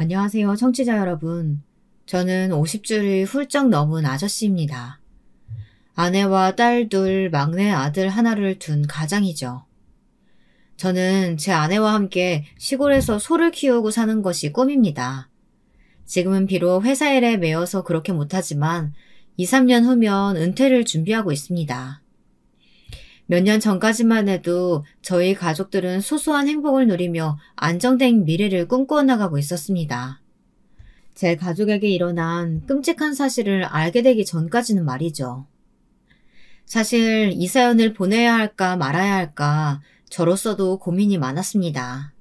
안녕하세요, 청취자 여러분. 저는 50줄이 훌쩍 넘은 아저씨입니다. 아내와 딸 둘, 막내 아들 하나를 둔 가장이죠. 저는 제 아내와 함께 시골에서 소를 키우고 사는 것이 꿈입니다. 지금은 비록 회사 일에 매여서 그렇게 못하지만 2, 3년 후면 은퇴를 준비하고 있습니다. 몇 년 전까지만 해도 저희 가족들은 소소한 행복을 누리며 안정된 미래를 꿈꾸어 나가고 있었습니다. 제 가족에게 일어난 끔찍한 사실을 알게 되기 전까지는 말이죠. 사실 이 사연을 보내야 할까 말아야 할까 저로서도 고민이 많았습니다.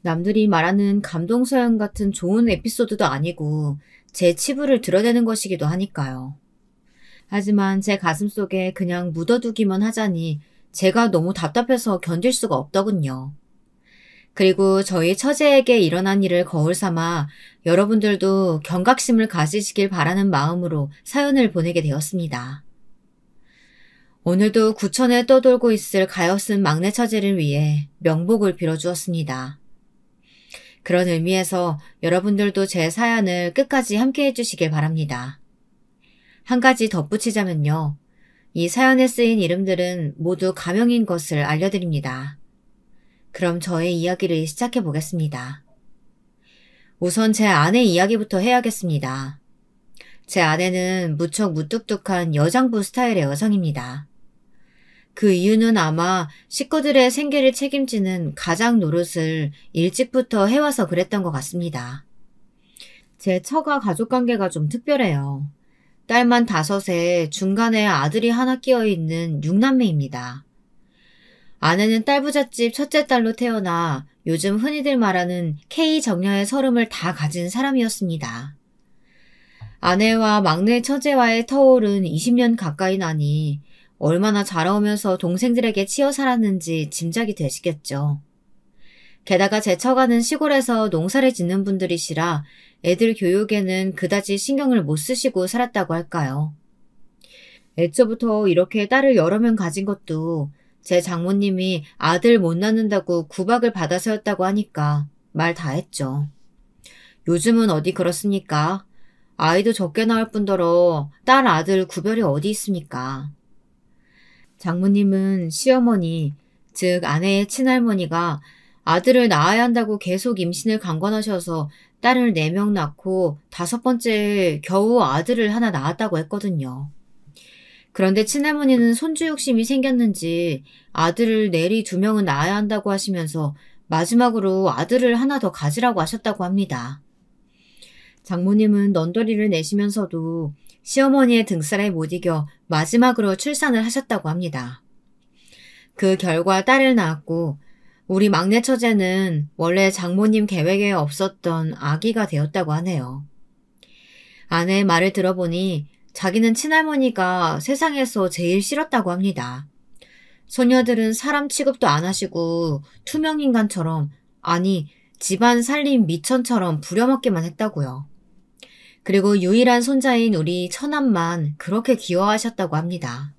남들이 말하는 감동서연 같은 좋은 에피소드도 아니고 제 치부를 드러내는 것이기도 하니까요. 하지만 제 가슴속에 그냥 묻어두기만 하자니 제가 너무 답답해서 견딜 수가 없더군요. 그리고 저희 처제에게 일어난 일을 거울 삼아 여러분들도 경각심을 가지시길 바라는 마음으로 사연을 보내게 되었습니다. 오늘도 구천에 떠돌고 있을 가엾은 막내 처제를 위해 명복을 빌어주었습니다. 그런 의미에서 여러분들도 제 사연을 끝까지 함께 해주시길 바랍니다. 한 가지 덧붙이자면요. 이 사연에 쓰인 이름들은 모두 가명인 것을 알려드립니다. 그럼 저의 이야기를 시작해 보겠습니다. 우선 제 아내 이야기부터 해야겠습니다. 제 아내는 무척 무뚝뚝한 여장부 스타일의 여성입니다. 그 이유는 아마 식구들의 생계를 책임지는 가장 노릇을 일찍부터 해와서 그랬던 것 같습니다. 제 처가 가족관계가 좀 특별해요. 딸만 5에 중간에 아들이 하나 끼어있는 6남매입니다. 아내는 딸부잣집 첫째 딸로 태어나 요즘 흔히들 말하는 K정녀의 서름을 다 가진 사람이었습니다. 아내와 막내 처제와의 터울은 20년 가까이 나니 얼마나 자라오면서 동생들에게 치여 살았는지 짐작이 되시겠죠. 게다가 제 처가는 시골에서 농사를 짓는 분들이시라 애들 교육에는 그다지 신경을 못 쓰시고 살았다고 할까요. 애초부터 이렇게 딸을 여러 명 가진 것도 제 장모님이 아들 못 낳는다고 구박을 받아서였다고 하니까 말 다 했죠. 요즘은 어디 그렇습니까? 아이도 적게 낳을 뿐더러 딸 아들 구별이 어디 있습니까? 장모님은 시어머니, 즉 아내의 친할머니가 아들을 낳아야 한다고 계속 임신을 강권하셔서 딸을 4명 낳고 5번째에 겨우 아들을 하나 낳았다고 했거든요. 그런데 친할머니는 손주 욕심이 생겼는지 아들을 내리 2명은 낳아야 한다고 하시면서 마지막으로 아들을 하나 더 가지라고 하셨다고 합니다. 장모님은 넌더리를 내시면서도 시어머니의 등살에 못 이겨 마지막으로 출산을 하셨다고 합니다. 그 결과 딸을 낳았고 우리 막내 처제는 원래 장모님 계획에 없었던 아기가 되었다고 하네요. 아내의 말을 들어보니 자기는 친할머니가 세상에서 제일 싫었다고 합니다. 소녀들은 사람 취급도 안 하시고 투명인간처럼, 아니 집안 살림 미천처럼 부려먹기만 했다고요. 그리고 유일한 손자인 우리 처남만 그렇게 귀여워하셨다고 합니다.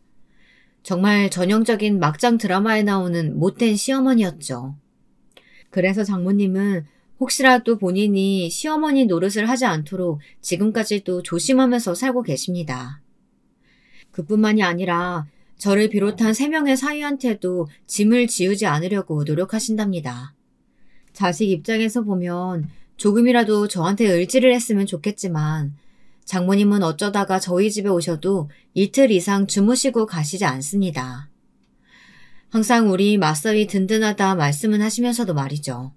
정말 전형적인 막장 드라마에 나오는 못된 시어머니였죠. 그래서 장모님은 혹시라도 본인이 시어머니 노릇을 하지 않도록 지금까지도 조심하면서 살고 계십니다. 그뿐만이 아니라 저를 비롯한 3명의 사위한테도 짐을 지우지 않으려고 노력하신답니다. 자식 입장에서 보면 조금이라도 저한테 의지를 했으면 좋겠지만 장모님은 어쩌다가 저희 집에 오셔도 이틀 이상 주무시고 가시지 않습니다. 항상 우리 맞서이 든든하다 말씀은 하시면서도 말이죠.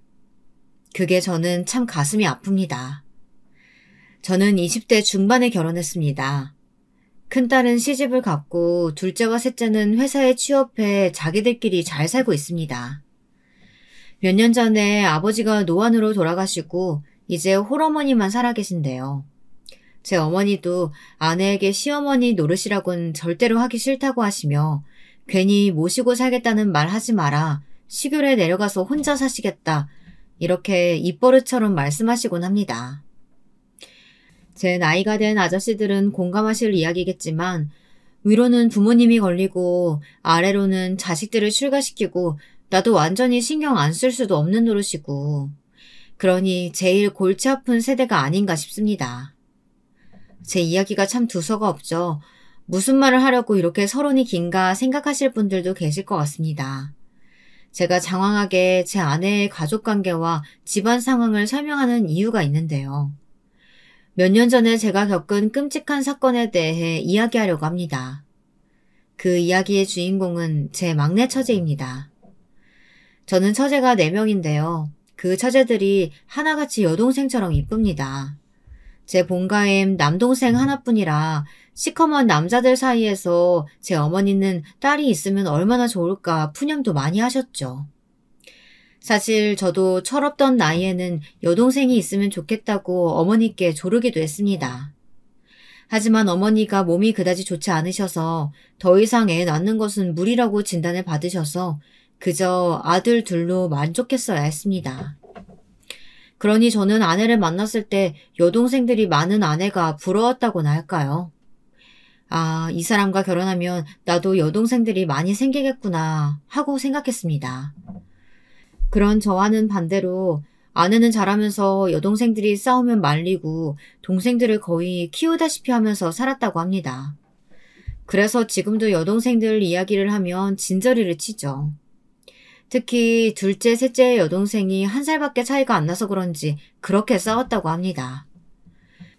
그게 저는 참 가슴이 아픕니다. 저는 20대 중반에 결혼했습니다. 큰딸은 시집을 갔고 둘째와 셋째는 회사에 취업해 자기들끼리 잘 살고 있습니다. 몇 년 전에 아버지가 노안으로 돌아가시고 이제 홀어머니만 살아계신데요. 제 어머니도 아내에게 시어머니 노릇이라곤 절대로 하기 싫다고 하시며 괜히 모시고 살겠다는 말 하지 마라, 시골에 내려가서 혼자 사시겠다, 이렇게 입버릇처럼 말씀하시곤 합니다. 제 나이가 된 아저씨들은 공감하실 이야기겠지만 위로는 부모님이 걸리고 아래로는 자식들을 출가시키고 나도 완전히 신경 안 쓸 수도 없는 노릇이고 그러니 제일 골치 아픈 세대가 아닌가 싶습니다. 제 이야기가 참 두서가 없죠. 무슨 말을 하려고 이렇게 서론이 긴가 생각하실 분들도 계실 것 같습니다. 제가 장황하게 제 아내의 가족관계와 집안 상황을 설명하는 이유가 있는데요. 몇 년 전에 제가 겪은 끔찍한 사건에 대해 이야기하려고 합니다. 그 이야기의 주인공은 제 막내 처제입니다. 저는 처제가 4명인데요. 그 처제들이 하나같이 여동생처럼 이쁩니다. 제 본가엔 남동생 하나뿐이라 시커먼 남자들 사이에서 제 어머니는 딸이 있으면 얼마나 좋을까 푸념도 많이 하셨죠. 사실 저도 철없던 나이에는 여동생이 있으면 좋겠다고 어머니께 조르기도 했습니다. 하지만 어머니가 몸이 그다지 좋지 않으셔서 더 이상 애 낳는 것은 무리라고 진단을 받으셔서 그저 아들 둘로 만족했어야 했습니다. 그러니 저는 아내를 만났을 때 여동생들이 많은 아내가 부러웠다고나 할까요? 아, 이 사람과 결혼하면 나도 여동생들이 많이 생기겠구나 하고 생각했습니다. 그런 저와는 반대로 아내는 자라면서 여동생들이 싸우면 말리고 동생들을 거의 키우다시피 하면서 살았다고 합니다. 그래서 지금도 여동생들 이야기를 하면 진저리를 치죠. 특히 둘째, 셋째 여동생이 1살밖에 차이가 안 나서 그런지 그렇게 싸웠다고 합니다.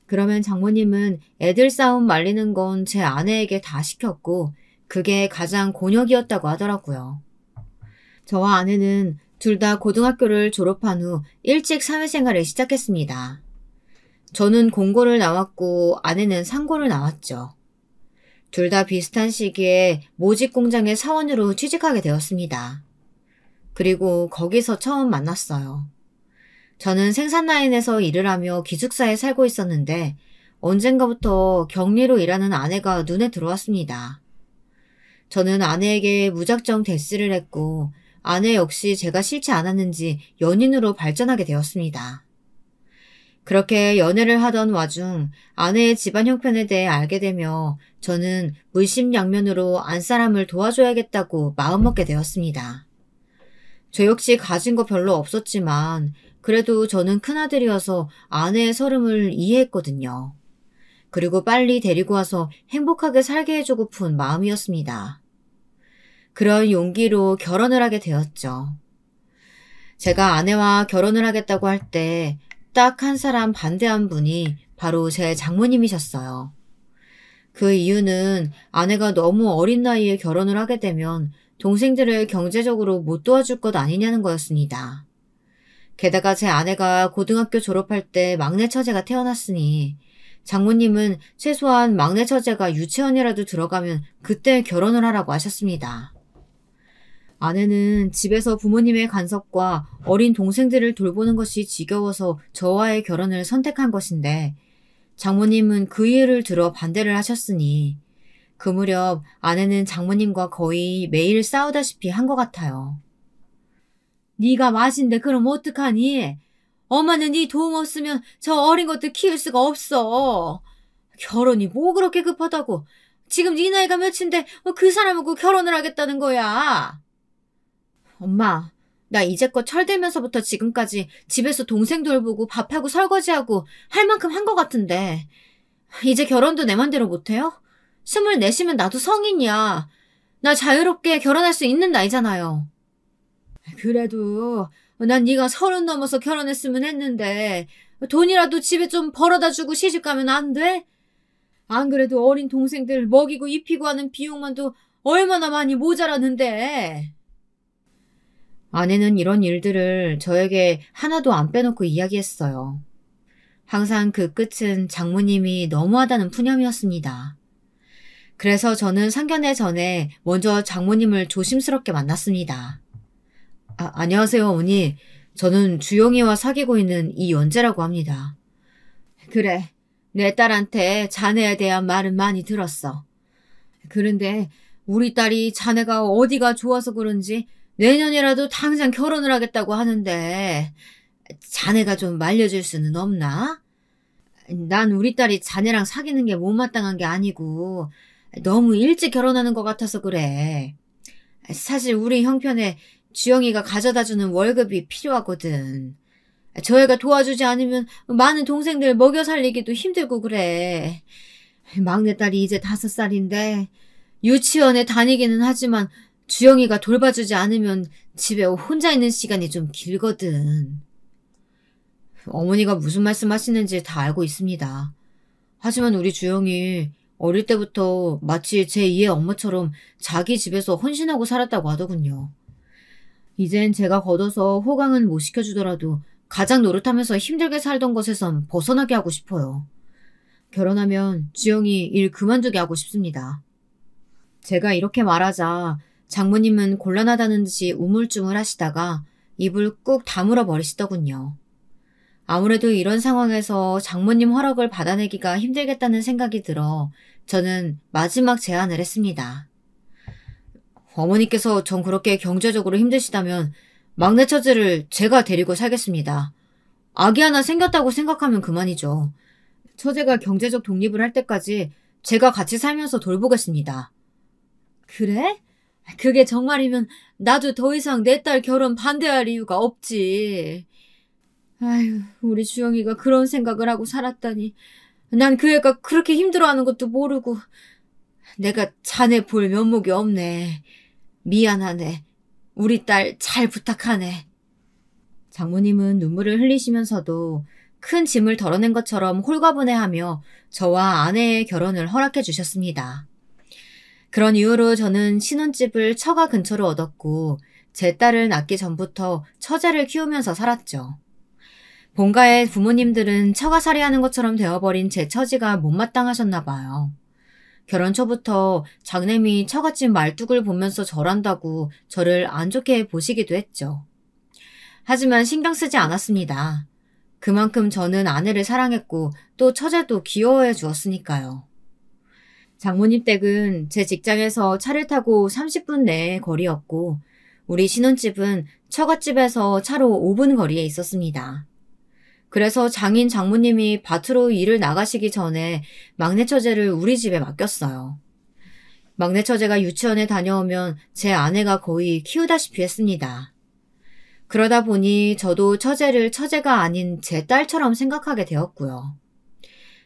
그러면 장모님은 애들 싸움 말리는 건 제 아내에게 다 시켰고 그게 가장 곤욕이었다고 하더라고요. 저와 아내는 둘 다 고등학교를 졸업한 후 일찍 사회생활을 시작했습니다. 저는 공고를 나왔고 아내는 상고를 나왔죠. 둘 다 비슷한 시기에 모직 공장의 사원으로 취직하게 되었습니다. 그리고 거기서 처음 만났어요. 저는 생산라인에서 일을 하며 기숙사에 살고 있었는데 언젠가부터 격리로 일하는 아내가 눈에 들어왔습니다. 저는 아내에게 무작정 대시를 했고 아내 역시 제가 싫지 않았는지 연인으로 발전하게 되었습니다. 그렇게 연애를 하던 와중 아내의 집안 형편에 대해 알게 되며 저는 물심양면으로 안사람을 도와줘야겠다고 마음먹게 되었습니다. 저 역시 가진 거 별로 없었지만 그래도 저는 큰아들이어서 아내의 서름을 이해했거든요. 그리고 빨리 데리고 와서 행복하게 살게 해주고픈 마음이었습니다. 그런 용기로 결혼을 하게 되었죠. 제가 아내와 결혼을 하겠다고 할 때 딱 한 사람 반대한 분이 바로 제 장모님이셨어요. 그 이유는 아내가 너무 어린 나이에 결혼을 하게 되면 동생들을 경제적으로 못 도와줄 것 아니냐는 거였습니다. 게다가 제 아내가 고등학교 졸업할 때 막내 처제가 태어났으니 장모님은 최소한 막내 처제가 유치원이라도 들어가면 그때 결혼을 하라고 하셨습니다. 아내는 집에서 부모님의 간섭과 어린 동생들을 돌보는 것이 지겨워서 저와의 결혼을 선택한 것인데 장모님은 그 이유를 들어 반대를 하셨으니 그 무렵 아내는 장모님과 거의 매일 싸우다시피 한 것 같아요. 네가 맛인데 그럼 어떡하니? 엄마는 네 도움 없으면 저 어린 것들 키울 수가 없어. 결혼이 뭐 그렇게 급하다고. 지금 네 나이가 몇인데 그 사람하고 결혼을 하겠다는 거야. 엄마, 나 이제껏 철들면서부터 지금까지 집에서 동생 돌보고 밥하고 설거지하고 할 만큼 한 것 같은데 이제 결혼도 내 맘대로 못해요? 24시면 나도 성인이야. 나 자유롭게 결혼할 수 있는 나이잖아요. 그래도 난 네가 30 넘어서 결혼했으면 했는데 돈이라도 집에 좀 벌어다 주고 시집 가면 안 돼? 안 그래도 어린 동생들 먹이고 입히고 하는 비용만도 얼마나 많이 모자라는데. 아내는 이런 일들을 저에게 하나도 안 빼놓고 이야기했어요. 항상 그 끝은 장모님이 너무하다는 푸념이었습니다. 그래서 저는 상견례 전에 먼저 장모님을 조심스럽게 만났습니다. 안녕하세요, 어머니. 저는 주영이와 사귀고 있는 이연재라고 합니다. 그래, 내 딸한테 자네에 대한 말은 많이 들었어. 그런데 우리 딸이 자네가 어디가 좋아서 그런지 내년이라도 당장 결혼을 하겠다고 하는데 자네가 좀 말려줄 수는 없나? 난 우리 딸이 자네랑 사귀는 게 못마땅한 게 아니고 너무 일찍 결혼하는 것 같아서 그래. 사실 우리 형편에 주영이가 가져다주는 월급이 필요하거든. 저 애가 도와주지 않으면 많은 동생들 먹여 살리기도 힘들고 그래. 막내딸이 이제 5살인데 유치원에 다니기는 하지만 주영이가 돌봐주지 않으면 집에 혼자 있는 시간이 좀 길거든. 어머니가 무슨 말씀하시는지 다 알고 있습니다. 하지만 우리 주영이 어릴 때부터 마치 제2의 엄마처럼 자기 집에서 헌신하고 살았다고 하더군요. 이젠 제가 걷어서 호강은 못 시켜주더라도 가장 노릇하면서 힘들게 살던 것에선 벗어나게 하고 싶어요. 결혼하면 주영이 일 그만두게 하고 싶습니다. 제가 이렇게 말하자 장모님은 곤란하다는 듯이 우물쭈물 하시다가 입을 꾹 다물어 버리시더군요. 아무래도 이런 상황에서 장모님 허락을 받아내기가 힘들겠다는 생각이 들어 저는 마지막 제안을 했습니다. 어머니께서 전 그렇게 경제적으로 힘드시다면 막내 처제를 제가 데리고 살겠습니다. 아기 하나 생겼다고 생각하면 그만이죠. 처제가 경제적 독립을 할 때까지 제가 같이 살면서 돌보겠습니다. 그래? 그게 정말이면 나도 더 이상 내 딸 결혼 반대할 이유가 없지. 아휴, 우리 주영이가 그런 생각을 하고 살았다니. 난 그 애가 그렇게 힘들어하는 것도 모르고. 내가 자네 볼 면목이 없네. 미안하네. 우리 딸 잘 부탁하네. 장모님은 눈물을 흘리시면서도 큰 짐을 덜어낸 것처럼 홀가분해하며 저와 아내의 결혼을 허락해 주셨습니다. 그런 이후로 저는 신혼집을 처가 근처로 얻었고 제 딸을 낳기 전부터 처제를 키우면서 살았죠. 본가의 부모님들은 처가살이하는 것처럼 되어버린 제 처지가 못마땅하셨나 봐요. 결혼 초부터 장남이 처갓집 말뚝을 보면서 절한다고 저를 안 좋게 보시기도 했죠. 하지만 신경 쓰지 않았습니다. 그만큼 저는 아내를 사랑했고 또 처제도 귀여워해 주었으니까요. 장모님 댁은 제 직장에서 차를 타고 30분 내의 거리였고 우리 신혼집은 처갓집에서 차로 5분 거리에 있었습니다. 그래서 장인 장모님이 밭으로 일을 나가시기 전에 막내 처제를 우리 집에 맡겼어요. 막내 처제가 유치원에 다녀오면 제 아내가 거의 키우다시피 했습니다. 그러다 보니 저도 처제를 처제가 아닌 제 딸처럼 생각하게 되었고요.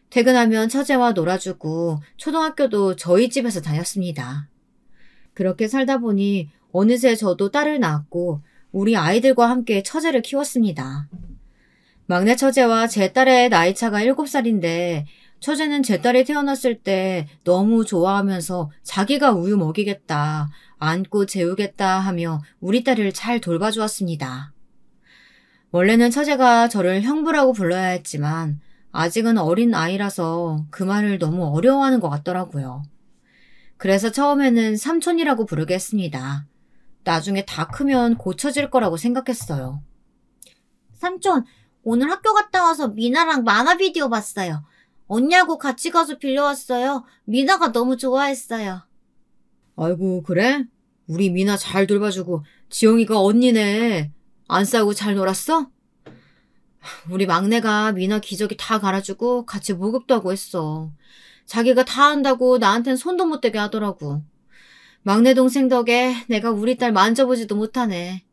퇴근하면 처제와 놀아주고 초등학교도 저희 집에서 다녔습니다. 그렇게 살다 보니 어느새 저도 딸을 낳았고 우리 아이들과 함께 처제를 키웠습니다. 막내 처제와 제 딸의 나이차가 7살인데 처제는 제 딸이 태어났을 때 너무 좋아하면서 자기가 우유 먹이겠다, 안고 재우겠다 하며 우리 딸을 잘 돌봐주었습니다. 원래는 처제가 저를 형부라고 불러야 했지만 아직은 어린 아이라서 그 말을 너무 어려워하는 것 같더라고요. 그래서 처음에는 삼촌이라고 부르게 했습니다. 나중에 다 크면 고쳐질 거라고 생각했어요. 삼촌, 오늘 학교 갔다 와서 미나랑 만화 비디오 봤어요. 언니하고 같이 가서 빌려왔어요. 미나가 너무 좋아했어요. 아이고, 그래? 우리 미나 잘 돌봐주고 지영이가 언니네. 안 싸우고 잘 놀았어? 우리 막내가 미나 기저귀 다 갈아주고 같이 목욕도 하고 했어. 자기가 다 한다고 나한텐 손도 못 대게 하더라고. 막내 동생 덕에 내가 우리 딸 만져보지도 못하네.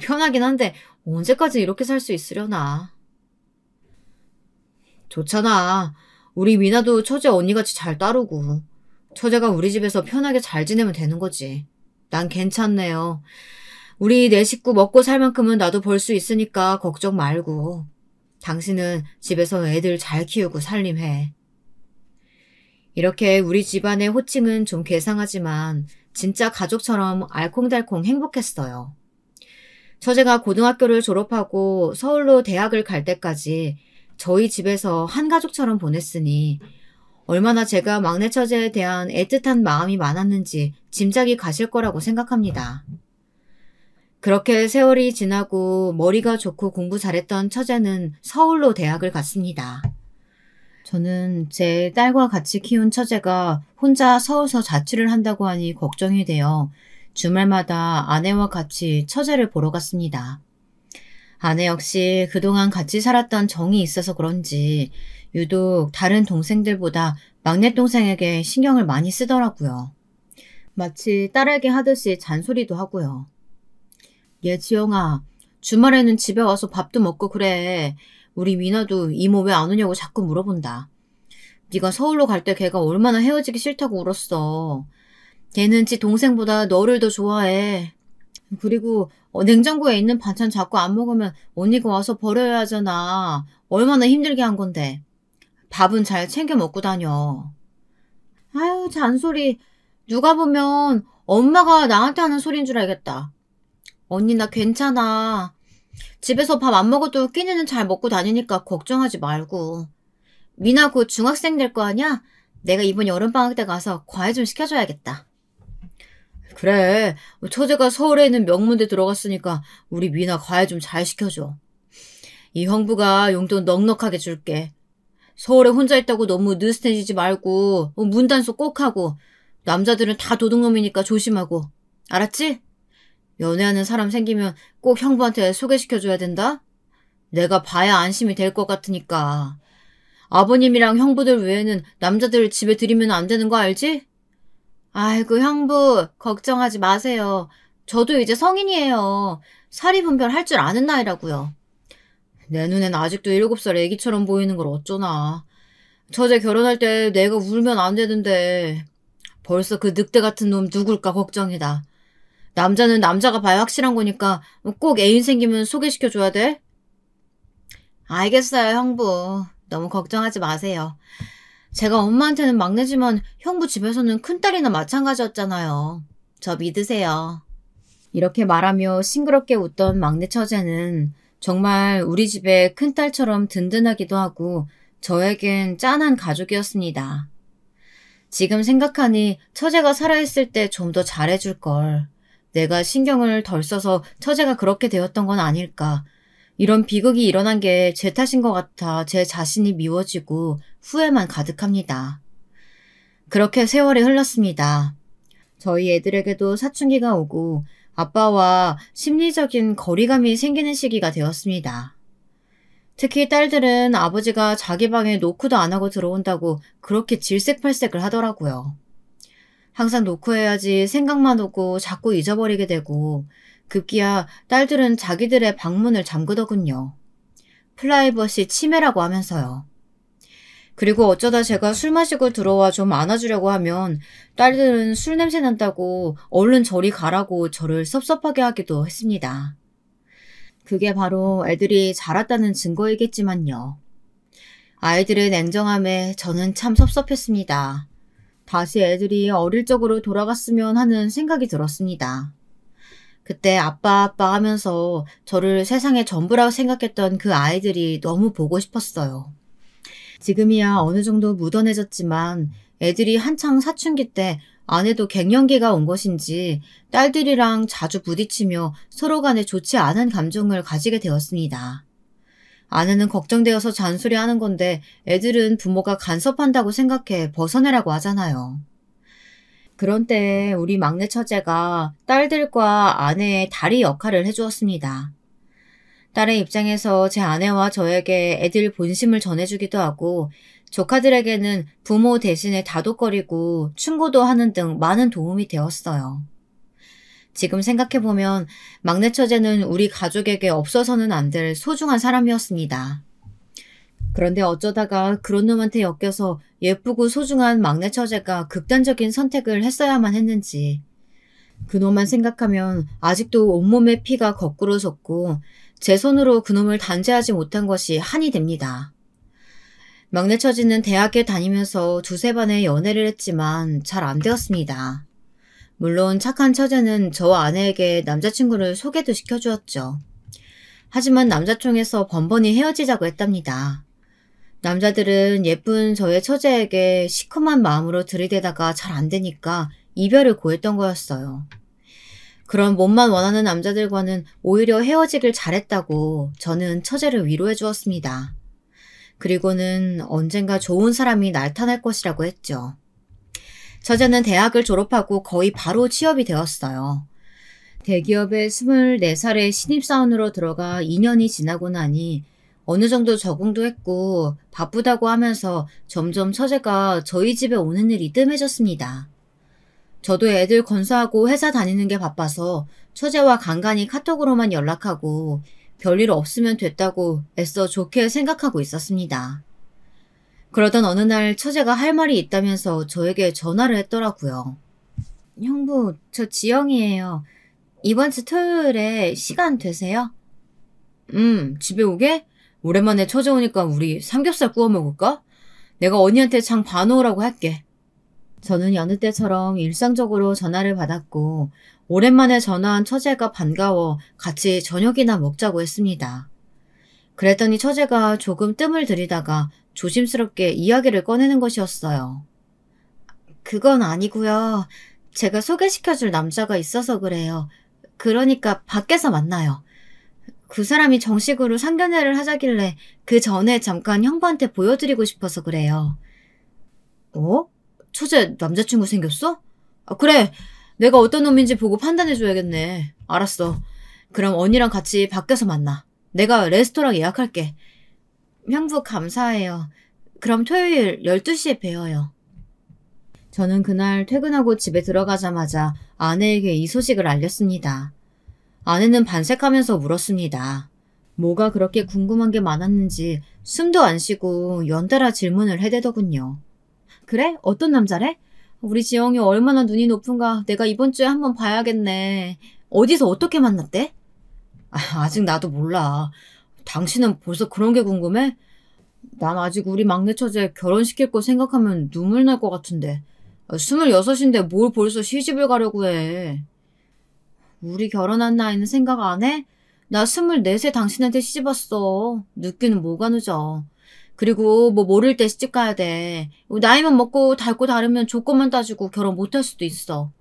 편하긴 한데 언제까지 이렇게 살 수 있으려나. 좋잖아. 우리 미나도 처제 언니같이 잘 따르고 처제가 우리 집에서 편하게 잘 지내면 되는 거지. 난 괜찮네요. 우리 네 식구 먹고 살 만큼은 나도 벌 수 있으니까 걱정 말고. 당신은 집에서 애들 잘 키우고 살림해. 이렇게 우리 집안의 호칭은 좀 괴상하지만 진짜 가족처럼 알콩달콩 행복했어요. 처제가 고등학교를 졸업하고 서울로 대학을 갈 때까지 저희 집에서 한 가족처럼 보냈으니 얼마나 제가 막내 처제에 대한 애틋한 마음이 많았는지 짐작이 가실 거라고 생각합니다. 그렇게 세월이 지나고 머리가 좋고 공부 잘했던 처제는 서울로 대학을 갔습니다. 저는 제 딸과 같이 키운 처제가 혼자 서울서 자취를 한다고 하니 걱정이 되어 주말마다 아내와 같이 처제를 보러 갔습니다. 아내 역시 그동안 같이 살았던 정이 있어서 그런지 유독 다른 동생들보다 막내 동생에게 신경을 많이 쓰더라고요. 마치 딸에게 하듯이 잔소리도 하고요. 얘 지영아, 주말에는 집에 와서 밥도 먹고 그래. 우리 미나도 이모 왜 안 오냐고 자꾸 물어본다. 네가 서울로 갈 때 걔가 얼마나 헤어지기 싫다고 울었어. 걔는 지 동생보다 너를 더 좋아해. 그리고 냉장고에 있는 반찬 자꾸 안 먹으면 언니가 와서 버려야 하잖아. 얼마나 힘들게 한 건데. 밥은 잘 챙겨 먹고 다녀. 아유, 잔소리. 누가 보면 엄마가 나한테 하는 소리인 줄 알겠다. 언니 나 괜찮아. 집에서 밥 안 먹어도 끼니는 잘 먹고 다니니까 걱정하지 말고. 미나 곧 중학생 될 거 아니야? 내가 이번 여름방학 때 가서 과외 좀 시켜줘야겠다. 그래. 처제가 서울에 있는 명문대 들어갔으니까 우리 미나 과외 좀 잘 시켜줘. 이 형부가 용돈 넉넉하게 줄게. 서울에 혼자 있다고 너무 느슨해지지 말고 문단속 꼭 하고 남자들은 다 도둑놈이니까 조심하고. 알았지? 연애하는 사람 생기면 꼭 형부한테 소개시켜줘야 된다? 내가 봐야 안심이 될 것 같으니까. 아버님이랑 형부들 외에는 남자들 집에 들이면 안 되는 거 알지? 아이고 형부 걱정하지 마세요. 저도 이제 성인이에요. 사리분별 할 줄 아는 나이라고요. 내 눈엔 아직도 7살 애기처럼 보이는 걸 어쩌나. 처제 결혼할 때 내가 울면 안 되는데 벌써 그 늑대 같은 놈 누굴까 걱정이다. 남자는 남자가 봐야 확실한 거니까 꼭 애인 생기면 소개시켜줘야 돼? 알겠어요 형부. 너무 걱정하지 마세요. 제가 엄마한테는 막내지만 형부 집에서는 큰딸이나 마찬가지였잖아요. 저 믿으세요. 이렇게 말하며 싱그럽게 웃던 막내 처제는 정말 우리 집의 큰딸처럼 든든하기도 하고 저에겐 짠한 가족이었습니다. 지금 생각하니 처제가 살아있을 때 좀 더 잘해줄 걸. 내가 신경을 덜 써서 처제가 그렇게 되었던 건 아닐까. 이런 비극이 일어난 게 제 탓인 것 같아 제 자신이 미워지고 후회만 가득합니다. 그렇게 세월이 흘렀습니다. 저희 애들에게도 사춘기가 오고 아빠와 심리적인 거리감이 생기는 시기가 되었습니다. 특히 딸들은 아버지가 자기 방에 노크도 안 하고 들어온다고 그렇게 질색팔색을 하더라고요. 항상 노크해야지 생각만 오고 자꾸 잊어버리게 되고 급기야 딸들은 자기들의 방문을 잠그더군요. 프라이버시 침해라고 하면서요. 그리고 어쩌다 제가 술 마시고 들어와 좀 안아주려고 하면 딸들은 술 냄새 난다고 얼른 저리 가라고 저를 섭섭하게 하기도 했습니다. 그게 바로 애들이 자랐다는 증거이겠지만요. 아이들의 냉정함에 저는 참 섭섭했습니다. 다시 애들이 어릴 적으로 돌아갔으면 하는 생각이 들었습니다. 그때 아빠 하면서 저를 세상의 전부라고 생각했던 그 아이들이 너무 보고 싶었어요. 지금이야 어느 정도 묻어내졌지만 애들이 한창 사춘기 때 아내도 갱년기가 온 것인지 딸들이랑 자주 부딪히며 서로 간에 좋지 않은 감정을 가지게 되었습니다. 아내는 걱정되어서 잔소리하는 건데 애들은 부모가 간섭한다고 생각해 벗어내라고 하잖아요. 그런 때에 우리 막내 처제가 딸들과 아내의 다리 역할을 해주었습니다. 딸의 입장에서 제 아내와 저에게 애들 본심을 전해주기도 하고 조카들에게는 부모 대신에 다독거리고 충고도 하는 등 많은 도움이 되었어요. 지금 생각해보면 막내 처제는 우리 가족에게 없어서는 안 될 소중한 사람이었습니다. 그런데 어쩌다가 그런 놈한테 엮여서 예쁘고 소중한 막내 처제가 극단적인 선택을 했어야만 했는지 그놈만 생각하면 아직도 온몸에 피가 거꾸로 솟고 제 손으로 그놈을 단죄하지 못한 것이 한이 됩니다. 막내 처지는 대학에 다니면서 두세 번의 연애를 했지만 잘 안 되었습니다. 물론 착한 처제는 저와 아내에게 남자친구를 소개도 시켜주었죠. 하지만 남자총에서 번번이 헤어지자고 했답니다. 남자들은 예쁜 저의 처제에게 시커먼 마음으로 들이대다가 잘 안 되니까 이별을 고했던 거였어요. 그런 몸만 원하는 남자들과는 오히려 헤어지길 잘했다고 저는 처제를 위로해 주었습니다. 그리고는 언젠가 좋은 사람이 나타날 것이라고 했죠. 처제는 대학을 졸업하고 거의 바로 취업이 되었어요. 대기업에 24살의 신입사원으로 들어가 2년이 지나고 나니 어느 정도 적응도 했고 바쁘다고 하면서 점점 처제가 저희 집에 오는 일이 뜸해졌습니다. 저도 애들 건사하고 회사 다니는 게 바빠서 처제와 간간히 카톡으로만 연락하고 별일 없으면 됐다고 애써 좋게 생각하고 있었습니다. 그러던 어느 날 처제가 할 말이 있다면서 저에게 전화를 했더라고요. 형부, 저 지영이에요. 이번 주 토요일에 시간 되세요? 집에 오게? 오랜만에 처제 오니까 우리 삼겹살 구워 먹을까? 내가 언니한테 장 봐놓으라고 할게. 저는 여느 때처럼 일상적으로 전화를 받았고 오랜만에 전화한 처제가 반가워 같이 저녁이나 먹자고 했습니다. 그랬더니 처제가 조금 뜸을 들이다가 조심스럽게 이야기를 꺼내는 것이었어요. 그건 아니고요. 제가 소개시켜줄 남자가 있어서 그래요. 그러니까 밖에서 만나요. 그 사람이 정식으로 상견례를 하자길래 그 전에 잠깐 형부한테 보여드리고 싶어서 그래요. 어? 처제 남자친구 생겼어? 그래. 내가 어떤 놈인지 보고 판단해줘야겠네. 알았어. 그럼 언니랑 같이 밖에서 만나. 내가 레스토랑 예약할게. 형부 감사해요. 그럼 토요일 12시에 뵈어요. 저는 그날 퇴근하고 집에 들어가자마자 아내에게 이 소식을 알렸습니다. 아내는 반색하면서 물었습니다. 뭐가 그렇게 궁금한 게 많았는지 숨도 안 쉬고 연달아 질문을 해대더군요. 그래? 어떤 남자래? 우리 지영이 얼마나 눈이 높은가 내가 이번 주에 한번 봐야겠네. 어디서 어떻게 만났대? 아직 나도 몰라. 당신은 벌써 그런 게 궁금해? 난 아직 우리 막내 처제 결혼시킬 거 생각하면 눈물 날 것 같은데. 26인데 뭘 벌써 시집을 가려고 해. 우리 결혼한 나이는 생각 안 해? 나 24세 당신한테 시집왔어. 늦기는 뭐가 늦어. 그리고 뭐 모를 때 시집 가야 돼. 나이만 먹고 닳고 다르면 조건만 따지고 결혼 못할 수도 있어.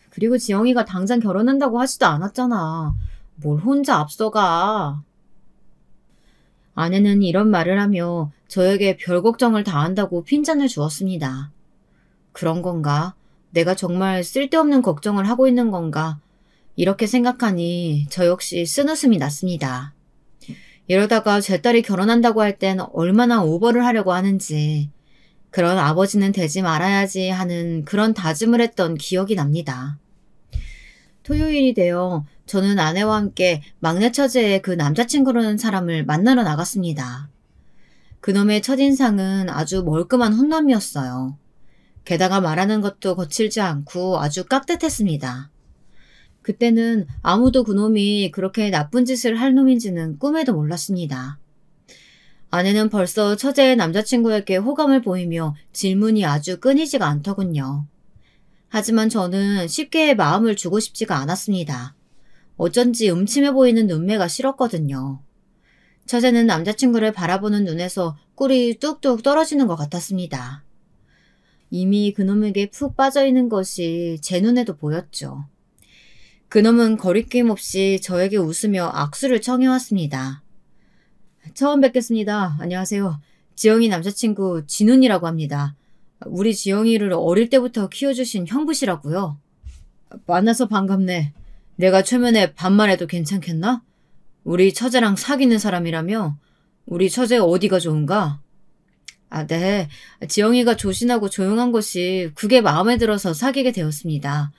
그리고 지영이가 당장 결혼한다고 하지도 않았잖아. 뭘 혼자 앞서가. 아내는 이런 말을 하며 저에게 별 걱정을 다 한다고 핀잔을 주었습니다. 그런 건가? 내가 정말 쓸데없는 걱정을 하고 있는 건가? 이렇게 생각하니 저 역시 쓴웃음이 났습니다. 이러다가 제 딸이 결혼한다고 할 땐 얼마나 오버를 하려고 하는지, 그런 아버지는 되지 말아야지 하는 그런 다짐을 했던 기억이 납니다. 토요일이 되어 저는 아내와 함께 막내 처제의 그 남자친구라는 사람을 만나러 나갔습니다. 그놈의 첫인상은 아주 멀끔한 훈남이었어요. 게다가 말하는 것도 거칠지 않고 아주 깍듯했습니다. 그때는 아무도 그놈이 그렇게 나쁜 짓을 할 놈인지는 꿈에도 몰랐습니다. 아내는 벌써 처제의 남자친구에게 호감을 보이며 질문이 아주 끊이지가 않더군요. 하지만 저는 쉽게 마음을 주고 싶지가 않았습니다. 어쩐지 음침해 보이는 눈매가 싫었거든요. 처제는 남자친구를 바라보는 눈에서 꿀이 뚝뚝 떨어지는 것 같았습니다. 이미 그놈에게 푹 빠져있는 것이 제 눈에도 보였죠. 그놈은 거리낌 없이 저에게 웃으며 악수를 청해왔습니다. 처음 뵙겠습니다. 안녕하세요. 지영이 남자친구 진훈이라고 합니다. 우리 지영이를 어릴 때부터 키워주신 형부시라고요. 만나서 반갑네. 내가 최면에 반말해도 괜찮겠나? 우리 처제랑 사귀는 사람이라며? 우리 처제 어디가 좋은가? 네. 지영이가 조신하고 조용한 것이 그게 마음에 들어서 사귀게 되었습니다.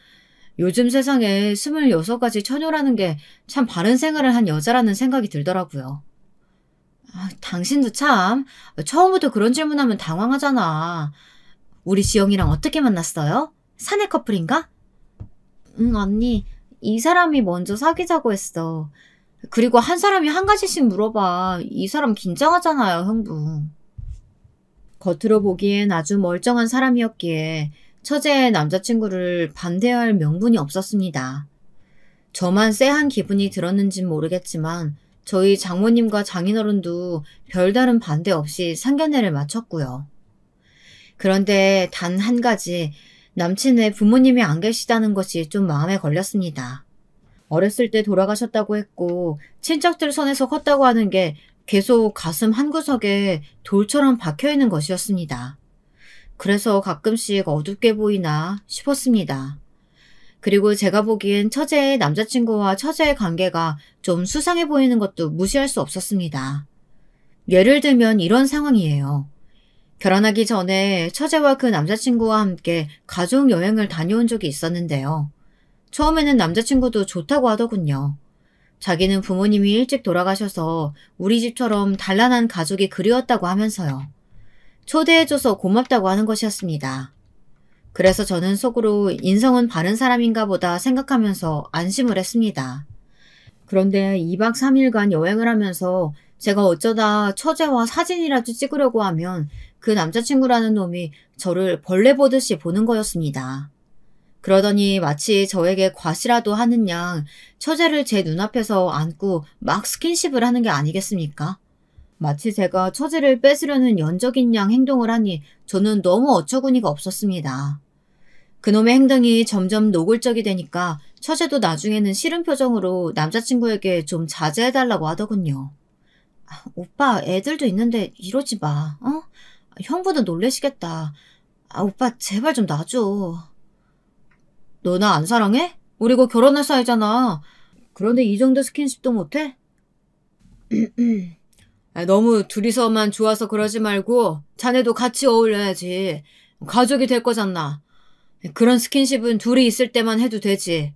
요즘 세상에 26가지 처녀라는 게 참 바른 생활을 한 여자라는 생각이 들더라고요. 당신도 참 처음부터 그런 질문하면 당황하잖아. 우리 지영이랑 어떻게 만났어요? 사내 커플인가? 응, 언니. 이 사람이 먼저 사귀자고 했어. 그리고 한 사람이 한 가지씩 물어봐. 이 사람 긴장하잖아요, 형부. 겉으로 보기엔 아주 멀쩡한 사람이었기에 처제의 남자친구를 반대할 명분이 없었습니다. 저만 쎄한 기분이 들었는진 모르겠지만 저희 장모님과 장인어른도 별다른 반대 없이 상견례를 마쳤고요. 그런데 단 한 가지, 남친의 부모님이 안 계시다는 것이 좀 마음에 걸렸습니다. 어렸을 때 돌아가셨다고 했고 친척들 손에서 컸다고 하는 게 계속 가슴 한구석에 돌처럼 박혀있는 것이었습니다. 그래서 가끔씩 어둡게 보이나 싶었습니다. 그리고 제가 보기엔 처제의 남자친구와 처제의 관계가 좀 수상해 보이는 것도 무시할 수 없었습니다. 예를 들면 이런 상황이에요. 결혼하기 전에 처제와 그 남자친구와 함께 가족 여행을 다녀온 적이 있었는데요. 처음에는 남자친구도 좋다고 하더군요. 자기는 부모님이 일찍 돌아가셔서 우리 집처럼 단란한 가족이 그리웠다고 하면서요. 초대해줘서 고맙다고 하는 것이었습니다. 그래서 저는 속으로 인성은 바른 사람인가 보다 생각하면서 안심을 했습니다. 그런데 2박 3일간 여행을 하면서 제가 어쩌다 처제와 사진이라도 찍으려고 하면 그 남자친구라는 놈이 저를 벌레 보듯이 보는 거였습니다. 그러더니 마치 저에게 과시라도 하는 양 처제를 제 눈앞에서 안고 막 스킨십을 하는 게 아니겠습니까? 마치 제가 처제를 뺏으려는 연적인 양 행동을 하니 저는 너무 어처구니가 없었습니다. 그놈의 행동이 점점 노골적이 되니까 처제도 나중에는 싫은 표정으로 남자친구에게 좀 자제해달라고 하더군요. 오빠 애들도 있는데 이러지 마. 어? 형부도 놀래시겠다. 오빠 제발 좀 놔줘. 너 나 안 사랑해? 우리 곧 결혼할 사이잖아. 그런데 이 정도 스킨십도 못해? 너무 둘이서만 좋아서 그러지 말고 자네도 같이 어울려야지. 가족이 될 거잖아. 그런 스킨십은 둘이 있을 때만 해도 되지.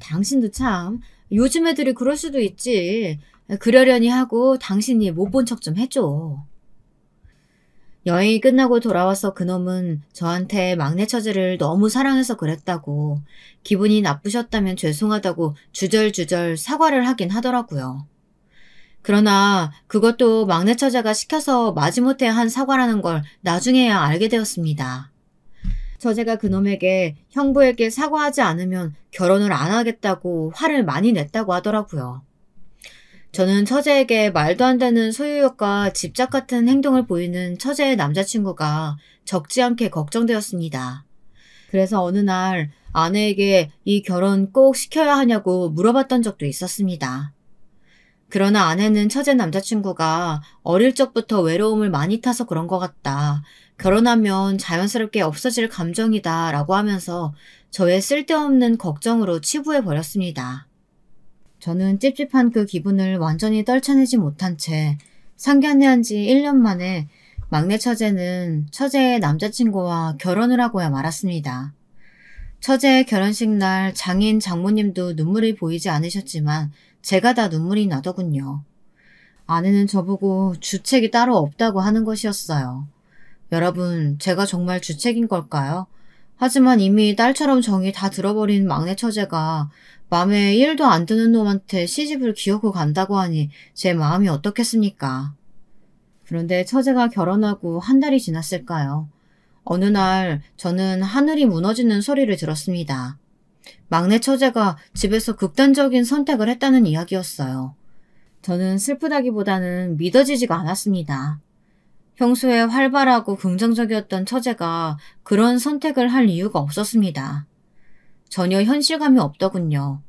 당신도 참. 요즘 애들이 그럴 수도 있지. 그러려니 하고 당신이 못 본 척 좀 해줘. 여행이 끝나고 돌아와서 그놈은 저한테 막내 처제를 너무 사랑해서 그랬다고, 기분이 나쁘셨다면 죄송하다고 주절주절 사과를 하긴 하더라고요. 그러나 그것도 막내 처제가 시켜서 마지못해 한 사과라는 걸 나중에야 알게 되었습니다. 처제가 그놈에게 형부에게 사과하지 않으면 결혼을 안 하겠다고 화를 많이 냈다고 하더라고요. 저는 처제에게 말도 안 되는 소유욕과 집착 같은 행동을 보이는 처제의 남자친구가 적지 않게 걱정되었습니다. 그래서 어느 날 아내에게 이 결혼 꼭 시켜야 하냐고 물어봤던 적도 있었습니다. 그러나 아내는 처제 남자친구가 어릴 적부터 외로움을 많이 타서 그런 것 같다. 결혼하면 자연스럽게 없어질 감정이다 라고 하면서 저의 쓸데없는 걱정으로 치부해버렸습니다. 저는 찝찝한 그 기분을 완전히 떨쳐내지 못한 채 상견례한 지 1년 만에 막내 처제는 처제의 남자친구와 결혼을 하고야 말았습니다. 처제의 결혼식 날 장인 장모님도 눈물이 보이지 않으셨지만 제가 다 눈물이 나더군요. 아내는 저보고 주책이 따로 없다고 하는 것이었어요. 여러분, 제가 정말 주책인 걸까요? 하지만 이미 딸처럼 정이 다 들어버린 막내 처제가 맘에 1도 안 드는 놈한테 시집을 기어고 간다고 하니 제 마음이 어떻겠습니까? 그런데 처제가 결혼하고 한 달이 지났을까요? 어느 날 저는 하늘이 무너지는 소리를 들었습니다. 막내 처제가 집에서 극단적인 선택을 했다는 이야기였어요. 저는 슬프다기보다는 믿어지지가 않았습니다. 평소에 활발하고 긍정적이었던 처제가 그런 선택을 할 이유가 없었습니다. 전혀 현실감이 없더군요.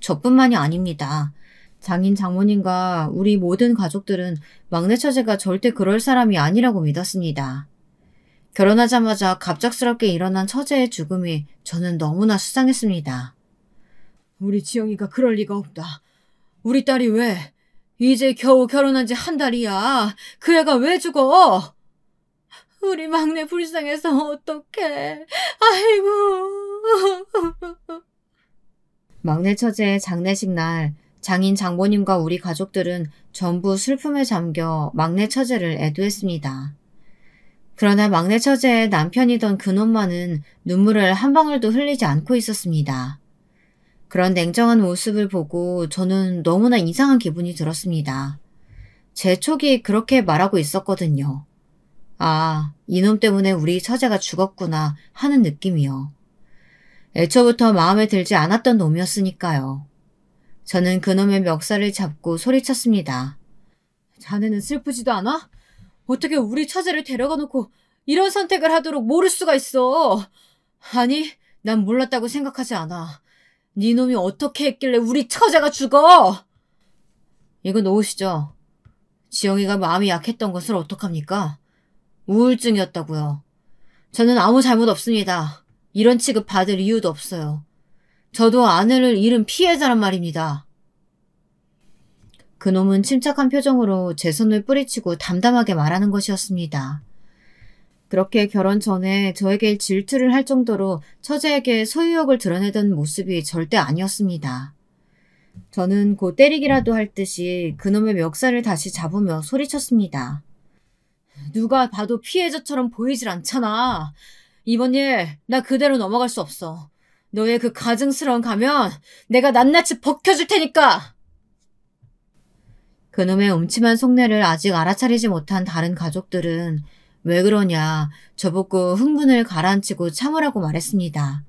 저뿐만이 아닙니다. 장인 장모님과 우리 모든 가족들은 막내 처제가 절대 그럴 사람이 아니라고 믿었습니다. 결혼하자마자 갑작스럽게 일어난 처제의 죽음이 저는 너무나 수상했습니다. 우리 지영이가 그럴 리가 없다. 우리 딸이 왜? 이제 겨우 결혼한 지 한 달이야. 그 애가 왜 죽어? 우리 막내 불쌍해서 어떡해. 아이고. 막내 처제의 장례식 날 장인 장모님과 우리 가족들은 전부 슬픔에 잠겨 막내 처제를 애도했습니다. 그러나 막내 처제의 남편이던 그놈만은 눈물을 한 방울도 흘리지 않고 있었습니다. 그런 냉정한 모습을 보고 저는 너무나 이상한 기분이 들었습니다. 제 촉이 그렇게 말하고 있었거든요. 아, 이놈 때문에 우리 처제가 죽었구나 하는 느낌이요. 애초부터 마음에 들지 않았던 놈이었으니까요. 저는 그놈의 멱살을 잡고 소리쳤습니다. 자네는 슬프지도 않아? 어떻게 우리 처제를 데려가 놓고 이런 선택을 하도록 모를 수가 있어? 아니, 난 몰랐다고 생각하지 않아. 네 놈이 어떻게 했길래 우리 처제가 죽어? 이거 놓으시죠. 지영이가 마음이 약했던 것을 어떡합니까? 우울증이었다고요. 저는 아무 잘못 없습니다. 이런 취급 받을 이유도 없어요. 저도 아내를 잃은 피해자란 말입니다. 그놈은 침착한 표정으로 제 손을 뿌리치고 담담하게 말하는 것이었습니다. 그렇게 결혼 전에 저에게 질투를 할 정도로 처제에게 소유욕을 드러내던 모습이 절대 아니었습니다. 저는 곧 때리기라도 할 듯이 그놈의 멱살을 다시 잡으며 소리쳤습니다. 누가 봐도 피해자처럼 보이질 않잖아. 이번 일 나 그대로 넘어갈 수 없어. 너의 그 가증스러운 가면 내가 낱낱이 벗겨줄 테니까. 그놈의 음침한 속내를 아직 알아차리지 못한 다른 가족들은 왜 그러냐 저보고 흥분을 가라앉히고 참으라고 말했습니다.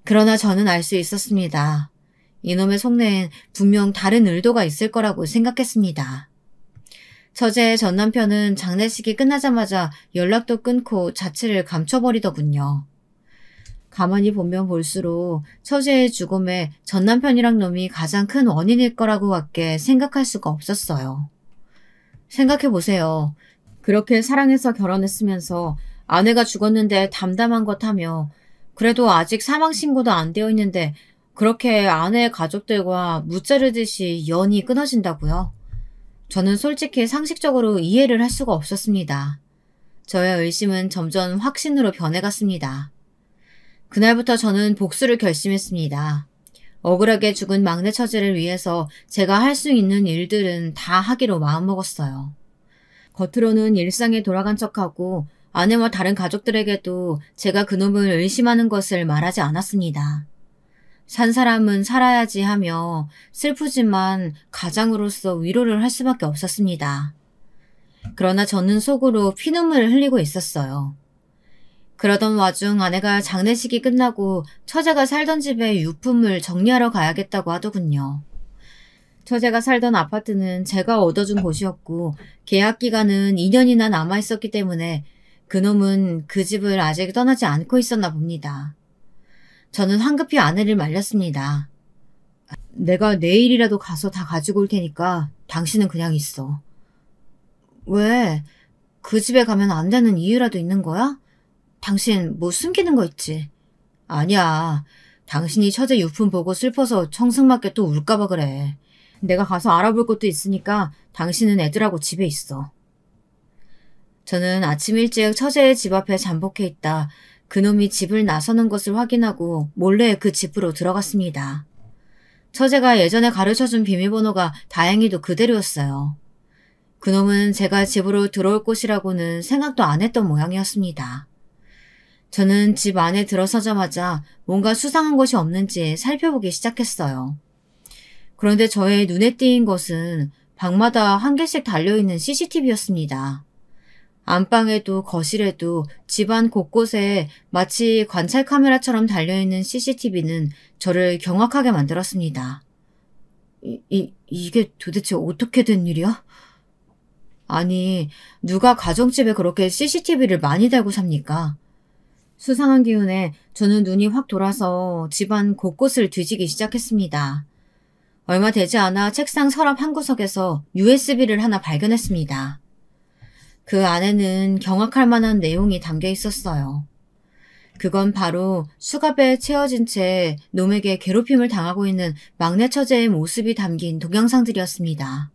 그러나 저는 알 수 있었습니다. 이놈의 속내엔 분명 다른 의도가 있을 거라고 생각했습니다. 처제의 전 남편은 장례식이 끝나자마자 연락도 끊고 자취를 감춰버리더군요. 가만히 보면 볼수록 처제의 죽음에 전 남편이랑 놈이 가장 큰 원인일 거라고밖에 생각할 수가 없었어요. 생각해보세요. 그렇게 사랑해서 결혼했으면서 아내가 죽었는데 담담한 것 하며 그래도 아직 사망신고도 안 되어 있는데 그렇게 아내의 가족들과 무자르듯이 연이 끊어진다고요? 저는 솔직히 상식적으로 이해를 할 수가 없었습니다. 저의 의심은 점점 확신으로 변해갔습니다. 그날부터 저는 복수를 결심했습니다. 억울하게 죽은 막내 처제를 위해서 제가 할 수 있는 일들은 다 하기로 마음먹었어요. 겉으로는 일상에 돌아간 척하고 아내와 다른 가족들에게도 제가 그놈을 의심하는 것을 말하지 않았습니다. 산 사람은 살아야지 하며 슬프지만 가장으로서 위로를 할 수밖에 없었습니다. 그러나 저는 속으로 피눈물을 흘리고 있었어요. 그러던 와중 아내가 장례식이 끝나고 처제가 살던 집에 유품을 정리하러 가야겠다고 하더군요. 처제가 살던 아파트는 제가 얻어준 곳이었고 계약 기간은 2년이나 남아있었기 때문에 그놈은 그 집을 아직 떠나지 않고 있었나 봅니다. 저는 황급히 아내를 말렸습니다. 내가 내일이라도 가서 다 가지고 올 테니까 당신은 그냥 있어. 왜? 그 집에 가면 안 되는 이유라도 있는 거야? 당신 뭐 숨기는 거 있지? 아니야. 당신이 처제 유품 보고 슬퍼서 청승맞게 또 울까봐 그래. 내가 가서 알아볼 것도 있으니까 당신은 애들하고 집에 있어. 저는 아침 일찍 처제의 집 앞에 잠복해 있다 그놈이 집을 나서는 것을 확인하고 몰래 그 집으로 들어갔습니다. 처제가 예전에 가르쳐준 비밀번호가 다행히도 그대로였어요. 그놈은 제가 집으로 들어올 곳이라고는 생각도 안 했던 모양이었습니다. 저는 집 안에 들어서자마자 뭔가 수상한 것이 없는지 살펴보기 시작했어요. 그런데 저의 눈에 띄인 것은 방마다 한 개씩 달려있는 CCTV였습니다. 안방에도 거실에도 집안 곳곳에 마치 관찰 카메라처럼 달려있는 CCTV는 저를 경악하게 만들었습니다. 이게 도대체 어떻게 된 일이야? 아니, 누가 가정집에 그렇게 CCTV를 많이 달고 삽니까? 수상한 기운에 저는 눈이 확 돌아서 집안 곳곳을 뒤지기 시작했습니다. 얼마 되지 않아 책상 서랍 한 구석에서 USB를 하나 발견했습니다. 그 안에는 경악할 만한 내용이 담겨 있었어요. 그건 바로 수갑에 채워진 채 놈에게 괴롭힘을 당하고 있는 막내 처제의 모습이 담긴 동영상들이었습니다.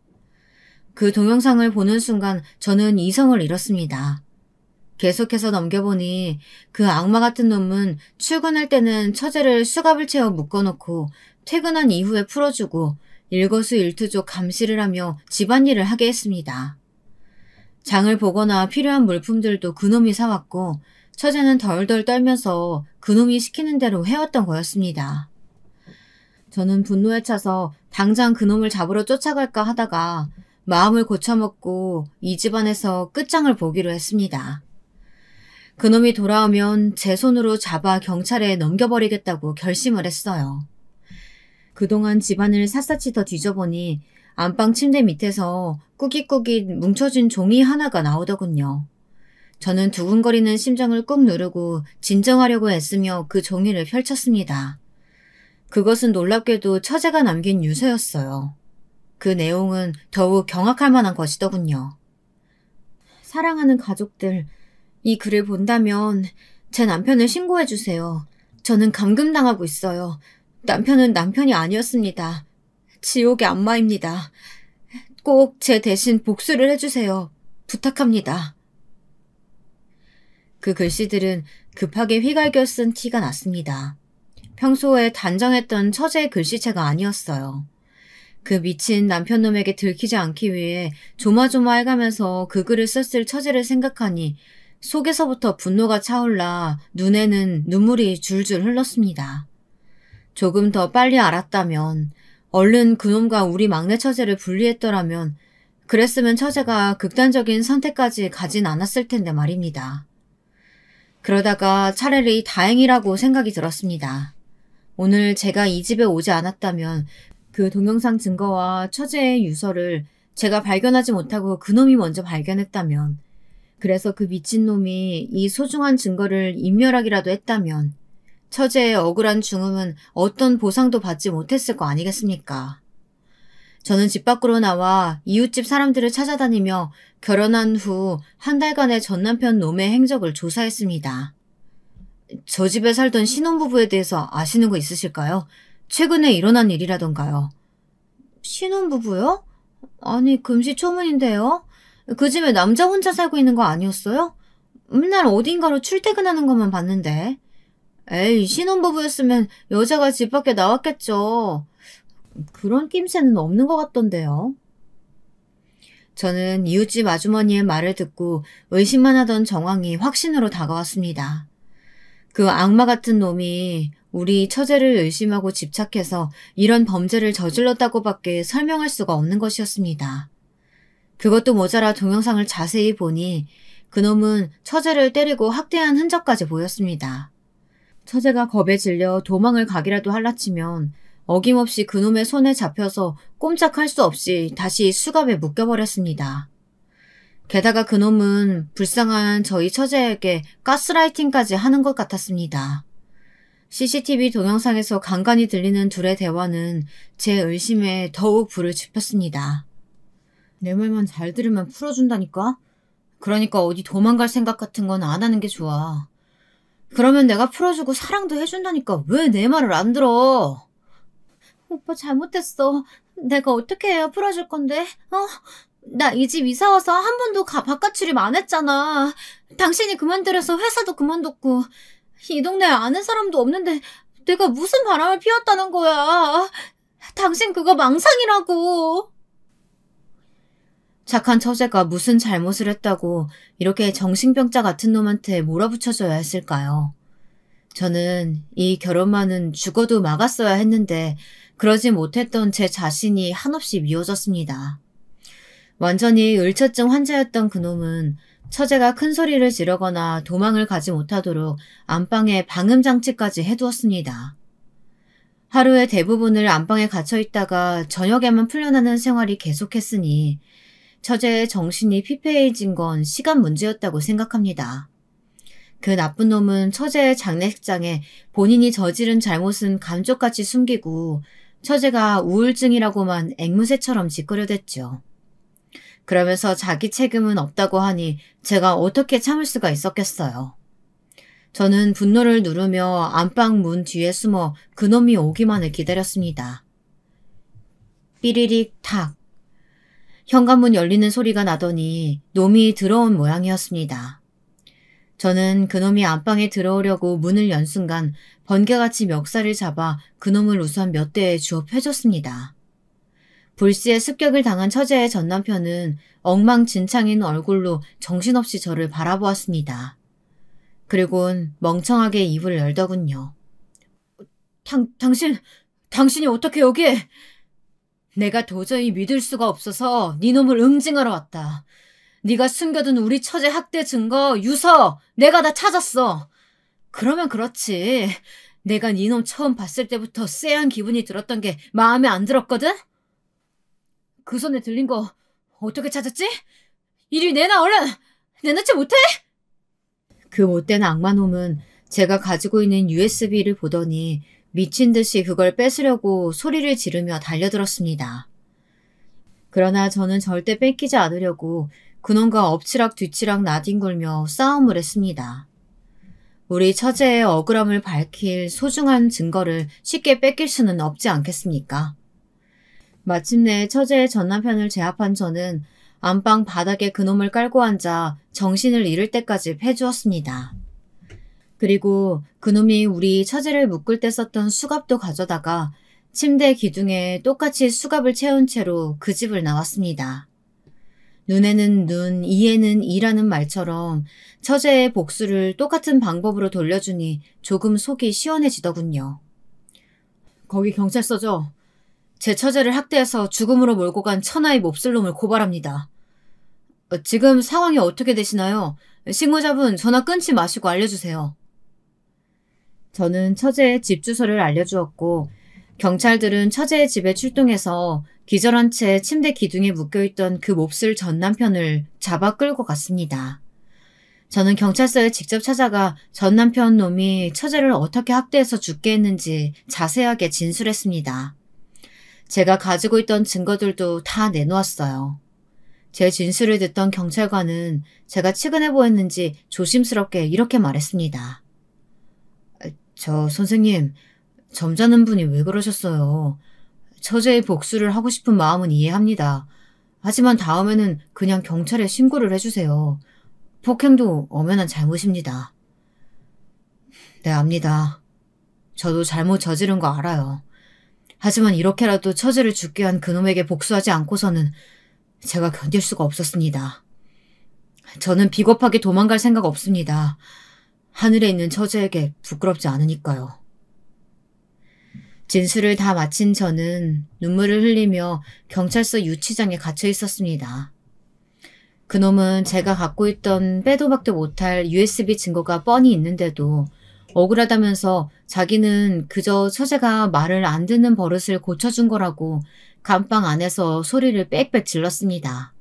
그 동영상을 보는 순간 저는 이성을 잃었습니다. 계속해서 넘겨보니 그 악마 같은 놈은 출근할 때는 처제를 수갑을 채워 묶어놓고 퇴근한 이후에 풀어주고 일거수일투족 감시를 하며 집안일을 하게 했습니다. 장을 보거나 필요한 물품들도 그놈이 사왔고 처제는 덜덜 떨면서 그놈이 시키는 대로 해왔던 거였습니다. 저는 분노에 차서 당장 그놈을 잡으러 쫓아갈까 하다가 마음을 고쳐먹고 이 집안에서 끝장을 보기로 했습니다. 그놈이 돌아오면 제 손으로 잡아 경찰에 넘겨버리겠다고 결심을 했어요. 그동안 집안을 샅샅이 더 뒤져보니 안방 침대 밑에서 꾸깃꾸깃 뭉쳐진 종이 하나가 나오더군요. 저는 두근거리는 심장을 꾹 누르고 진정하려고 애쓰며 그 종이를 펼쳤습니다. 그것은 놀랍게도 처제가 남긴 유서였어요. 그 내용은 더욱 경악할 만한 것이더군요. 사랑하는 가족들, 이 글을 본다면 제 남편을 신고해주세요. 저는 감금당하고 있어요. 남편은 남편이 아니었습니다. 지옥의 악마입니다. 꼭 제 대신 복수를 해주세요. 부탁합니다. 그 글씨들은 급하게 휘갈겨 쓴 티가 났습니다. 평소에 단정했던 처제의 글씨체가 아니었어요. 그 미친 남편놈에게 들키지 않기 위해 조마조마해가면서 그 글을 썼을 처제를 생각하니 속에서부터 분노가 차올라 눈에는 눈물이 줄줄 흘렀습니다. 조금 더 빨리 알았다면, 얼른 그놈과 우리 막내 처제를 분리했더라면, 그랬으면 처제가 극단적인 선택까지 가진 않았을 텐데 말입니다. 그러다가 차라리 다행이라고 생각이 들었습니다. 오늘 제가 이 집에 오지 않았다면 그 동영상 증거와 처제의 유서를 제가 발견하지 못하고 그놈이 먼저 발견했다면, 그래서 그 미친놈이 이 소중한 증거를 인멸하기라도 했다면 처제의 억울한 죽음은 어떤 보상도 받지 못했을 거 아니겠습니까? 저는 집 밖으로 나와 이웃집 사람들을 찾아다니며 결혼한 후 한 달간의 전남편 놈의 행적을 조사했습니다. 저 집에 살던 신혼부부에 대해서 아시는 거 있으실까요? 최근에 일어난 일이라던가요. 신혼부부요? 아니, 금시초문인데요? 그 집에 남자 혼자 살고 있는 거 아니었어요? 맨날 어딘가로 출퇴근하는 것만 봤는데. 에이, 신혼부부였으면 여자가 집 밖에 나왔겠죠. 그런 낌새는 없는 것 같던데요. 저는 이웃집 아주머니의 말을 듣고 의심만 하던 정황이 확신으로 다가왔습니다. 그 악마 같은 놈이 우리 처제를 의심하고 집착해서 이런 범죄를 저질렀다고밖에 설명할 수가 없는 것이었습니다. 그것도 모자라 동영상을 자세히 보니 그놈은 처제를 때리고 학대한 흔적까지 보였습니다. 처제가 겁에 질려 도망을 가기라도 할라치면 어김없이 그놈의 손에 잡혀서 꼼짝할 수 없이 다시 수갑에 묶여버렸습니다. 게다가 그놈은 불쌍한 저희 처제에게 가스라이팅까지 하는 것 같았습니다. CCTV 동영상에서 간간히 들리는 둘의 대화는 제 의심에 더욱 불을 지폈습니다. 내 말만 잘 들으면 풀어준다니까? 그러니까 어디 도망갈 생각 같은 건 안 하는 게 좋아. 그러면 내가 풀어주고 사랑도 해준다니까 왜 내 말을 안 들어? 오빠 잘못했어. 내가 어떻게 해야 풀어줄 건데? 나 이 집 이사 와서 한 번도 바깥 출입 안 했잖아. 당신이 그만두려서 회사도 그만뒀고 이 동네에 아는 사람도 없는데 내가 무슨 바람을 피웠다는 거야. 당신 그거 망상이라고. 착한 처제가 무슨 잘못을 했다고 이렇게 정신병자 같은 놈한테 몰아붙여줘야 했을까요? 저는 이 결혼만은 죽어도 막았어야 했는데 그러지 못했던 제 자신이 한없이 미워졌습니다. 완전히 을처증 환자였던 그놈은 처제가 큰 소리를 지르거나 도망을 가지 못하도록 안방에 방음장치까지 해두었습니다. 하루의 대부분을 안방에 갇혀있다가 저녁에만 풀려나는 생활이 계속했으니 처제의 정신이 피폐해진 건 시간 문제였다고 생각합니다. 그 나쁜 놈은 처제의 장례식장에 본인이 저지른 잘못은 감쪽같이 숨기고 처제가 우울증이라고만 앵무새처럼 짓거려댔죠. 그러면서 자기 책임은 없다고 하니 제가 어떻게 참을 수가 있었겠어요. 저는 분노를 누르며 안방 문 뒤에 숨어 그놈이 오기만을 기다렸습니다. 삐리릭 탁. 현관문 열리는 소리가 나더니 놈이 들어온 모양이었습니다. 저는 그놈이 안방에 들어오려고 문을 연 순간 번개같이 멱살을 잡아 그놈을 우선 몇 대에 주워 펴줬습니다. 불시에 습격을 당한 처제의 전남편은 엉망진창인 얼굴로 정신없이 저를 바라보았습니다. 그리곤 멍청하게 입을 열더군요. 당신이 어떻게 여기에? 내가 도저히 믿을 수가 없어서 네 놈을 응징하러 왔다. 네가 숨겨둔 우리 처제 학대 증거, 유서 내가 다 찾았어. 그러면 그렇지. 내가 네 놈 처음 봤을 때부터 쎄한 기분이 들었던 게 마음에 안 들었거든? 그 손에 들린 거 어떻게 찾았지? 이리 내놔 얼른! 내놓지 못해? 그 못된 악마놈은 제가 가지고 있는 USB를 보더니 미친 듯이 그걸 뺏으려고 소리를 지르며 달려들었습니다. 그러나 저는 절대 뺏기지 않으려고 그놈과 엎치락 뒤치락 나뒹굴며 싸움을 했습니다. 우리 처제의 억울함을 밝힐 소중한 증거를 쉽게 뺏길 수는 없지 않겠습니까? 마침내 처제의 전남편을 제압한 저는 안방 바닥에 그놈을 깔고 앉아 정신을 잃을 때까지 패주었습니다. 그리고 그놈이 우리 처제를 묶을 때 썼던 수갑도 가져다가 침대 기둥에 똑같이 수갑을 채운 채로 그 집을 나왔습니다. 눈에는 눈, 이에는 이라는 말처럼 처제의 복수를 똑같은 방법으로 돌려주니 조금 속이 시원해지더군요. 거기 경찰서죠? 제 처제를 학대해서 죽음으로 몰고 간 천하의 몹쓸 놈을 고발합니다. 지금 상황이 어떻게 되시나요? 식모자분 전화 끊지 마시고 알려주세요. 저는 처제의 집 주소를 알려주었고 경찰들은 처제의 집에 출동해서 기절한 채 침대 기둥에 묶여있던 그 몹쓸 전 남편을 잡아 끌고 갔습니다. 저는 경찰서에 직접 찾아가 전 남편 놈이 처제를 어떻게 학대해서 죽게 했는지 자세하게 진술했습니다. 제가 가지고 있던 증거들도 다 내놓았어요. 제 진술을 듣던 경찰관은 제가 치근해 보였는지 조심스럽게 이렇게 말했습니다. 저 선생님, 점잖은 분이 왜 그러셨어요? 처제의 복수를 하고 싶은 마음은 이해합니다. 하지만 다음에는 그냥 경찰에 신고를 해주세요. 폭행도 엄연한 잘못입니다. 네, 압니다. 저도 잘못 저지른 거 알아요. 하지만 이렇게라도 처제를 죽게 한 그놈에게 복수하지 않고서는 제가 견딜 수가 없었습니다. 저는 비겁하게 도망갈 생각 없습니다. 하늘에 있는 처제에게 부끄럽지 않으니까요. 진술을 다 마친 저는 눈물을 흘리며 경찰서 유치장에 갇혀 있었습니다. 그놈은 제가 갖고 있던 빼도 박도 못할 USB 증거가 뻔히 있는데도 억울하다면서 자기는 그저 처제가 말을 안 듣는 버릇을 고쳐준 거라고 감방 안에서 소리를 빽빽 질렀습니다.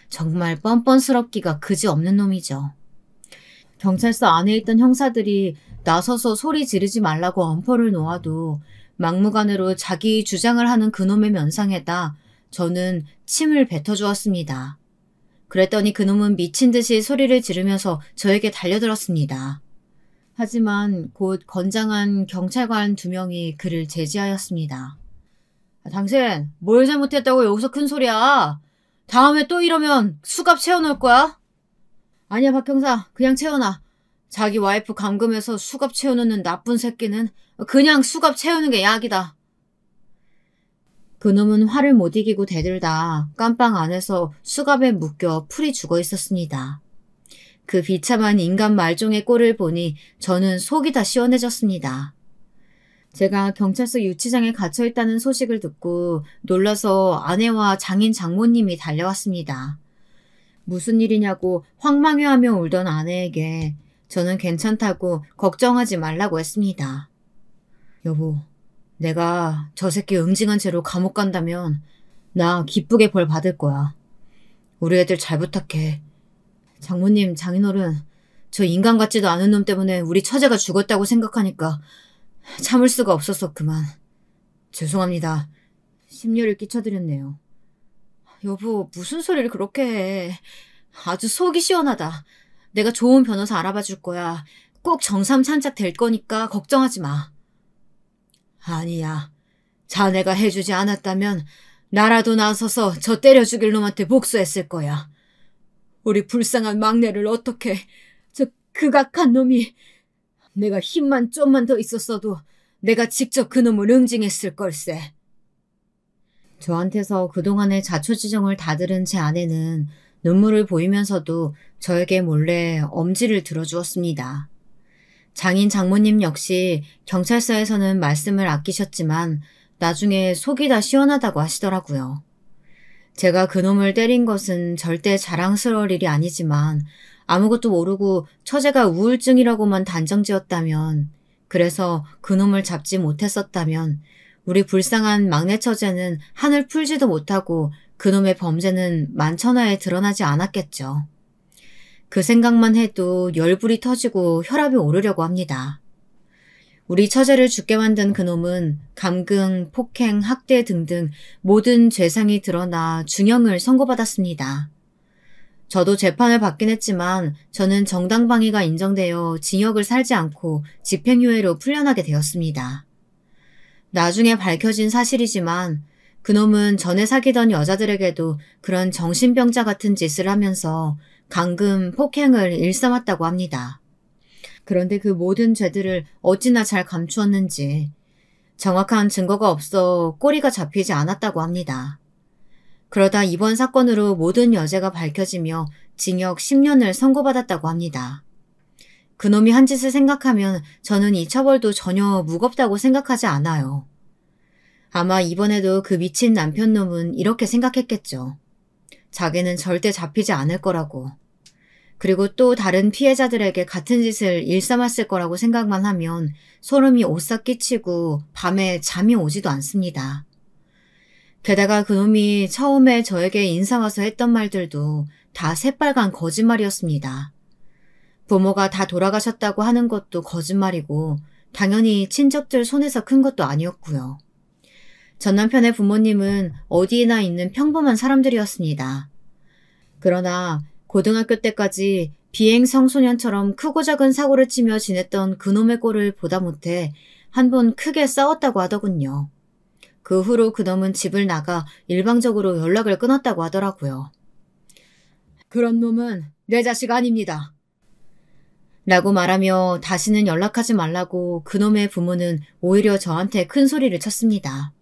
정말 뻔뻔스럽기가 그지없는 놈이죠. 경찰서 안에 있던 형사들이 나서서 소리 지르지 말라고 엄포를 놓아도 막무가내로 자기 주장을 하는 그놈의 면상에다 저는 침을 뱉어주었습니다. 그랬더니 그놈은 미친 듯이 소리를 지르면서 저에게 달려들었습니다. 하지만 곧 건장한 경찰관 2명이 그를 제지하였습니다. 당신 뭘 잘못했다고 여기서 큰 소리야? 다음에 또 이러면 수갑 채워놓을 거야? 아니야 박 형사, 그냥 채워놔. 자기 와이프 감금해서 수갑 채워놓는 나쁜 새끼는 그냥 수갑 채우는 게 약이다. 그놈은 화를 못 이기고 대들다 깜방 안에서 수갑에 묶여 풀이 죽어 있었습니다. 그 비참한 인간 말종의 꼴을 보니 저는 속이 다 시원해졌습니다. 제가 경찰서 유치장에 갇혀있다는 소식을 듣고 놀라서 아내와 장인 장모님이 달려왔습니다. 무슨 일이냐고 황망해하며 울던 아내에게 저는 괜찮다고 걱정하지 말라고 했습니다. 여보, 내가 저 새끼 응징한 채로 감옥 간다면 나 기쁘게 벌 받을 거야. 우리 애들 잘 부탁해. 장모님, 장인어른, 저 인간 같지도 않은 놈 때문에 우리 처제가 죽었다고 생각하니까 참을 수가 없어서 그만. 죄송합니다. 심려를 끼쳐드렸네요. 여보, 무슨 소리를 그렇게 해. 아주 속이 시원하다. 내가 좋은 변호사 알아봐 줄 거야. 꼭 정삼찬짝 될 거니까 걱정하지 마. 아니야. 자네가 해주지 않았다면 나라도 나서서 저 때려 죽일 놈한테 복수했을 거야. 우리 불쌍한 막내를 어떻게, 저 극악한 놈이. 내가 힘만 좀만 더 있었어도 내가 직접 그놈을 응징했을 걸세. 저한테서 그동안의 자초지정을 다 들은 제 아내는 눈물을 보이면서도 저에게 몰래 엄지를 들어주었습니다. 장인 장모님 역시 경찰서에서는 말씀을 아끼셨지만 나중에 속이 다 시원하다고 하시더라고요. 제가 그놈을 때린 것은 절대 자랑스러울 일이 아니지만 아무것도 모르고 처제가 우울증이라고만 단정지었다면, 그래서 그놈을 잡지 못했었다면 우리 불쌍한 막내 처제는 한을 풀지도 못하고 그놈의 범죄는 만천하에 드러나지 않았겠죠. 그 생각만 해도 열불이 터지고 혈압이 오르려고 합니다. 우리 처제를 죽게 만든 그놈은 감금, 폭행, 학대 등등 모든 죄상이 드러나 중형을 선고받았습니다. 저도 재판을 받긴 했지만 저는 정당방위가 인정되어 징역을 살지 않고 집행유예로 풀려나게 되었습니다. 나중에 밝혀진 사실이지만 그놈은 전에 사귀던 여자들에게도 그런 정신병자 같은 짓을 하면서 감금, 폭행을 일삼았다고 합니다. 그런데 그 모든 죄들을 어찌나 잘 감추었는지 정확한 증거가 없어 꼬리가 잡히지 않았다고 합니다. 그러다 이번 사건으로 모든 여죄가 밝혀지며 징역 10년을 선고받았다고 합니다. 그놈이 한 짓을 생각하면 저는 이 처벌도 전혀 무겁다고 생각하지 않아요. 아마 이번에도 그 미친 남편놈은 이렇게 생각했겠죠. 자기는 절대 잡히지 않을 거라고. 그리고 또 다른 피해자들에게 같은 짓을 일삼았을 거라고 생각만 하면 소름이 오싹 끼치고 밤에 잠이 오지도 않습니다. 게다가 그놈이 처음에 저에게 인사 와서 했던 말들도 다 새빨간 거짓말이었습니다. 부모가 다 돌아가셨다고 하는 것도 거짓말이고 당연히 친척들 손에서 큰 것도 아니었고요. 전 남편의 부모님은 어디에나 있는 평범한 사람들이었습니다. 그러나 고등학교 때까지 비행 청소년처럼 크고 작은 사고를 치며 지냈던 그놈의 꼴을 보다 못해 한 번 크게 싸웠다고 하더군요. 그 후로 그놈은 집을 나가 일방적으로 연락을 끊었다고 하더라고요. 그런 놈은 내 자식 아닙니다. 라고 말하며 다시는 연락하지 말라고 그놈의 부모는 오히려 저한테 큰 소리를 쳤습니다.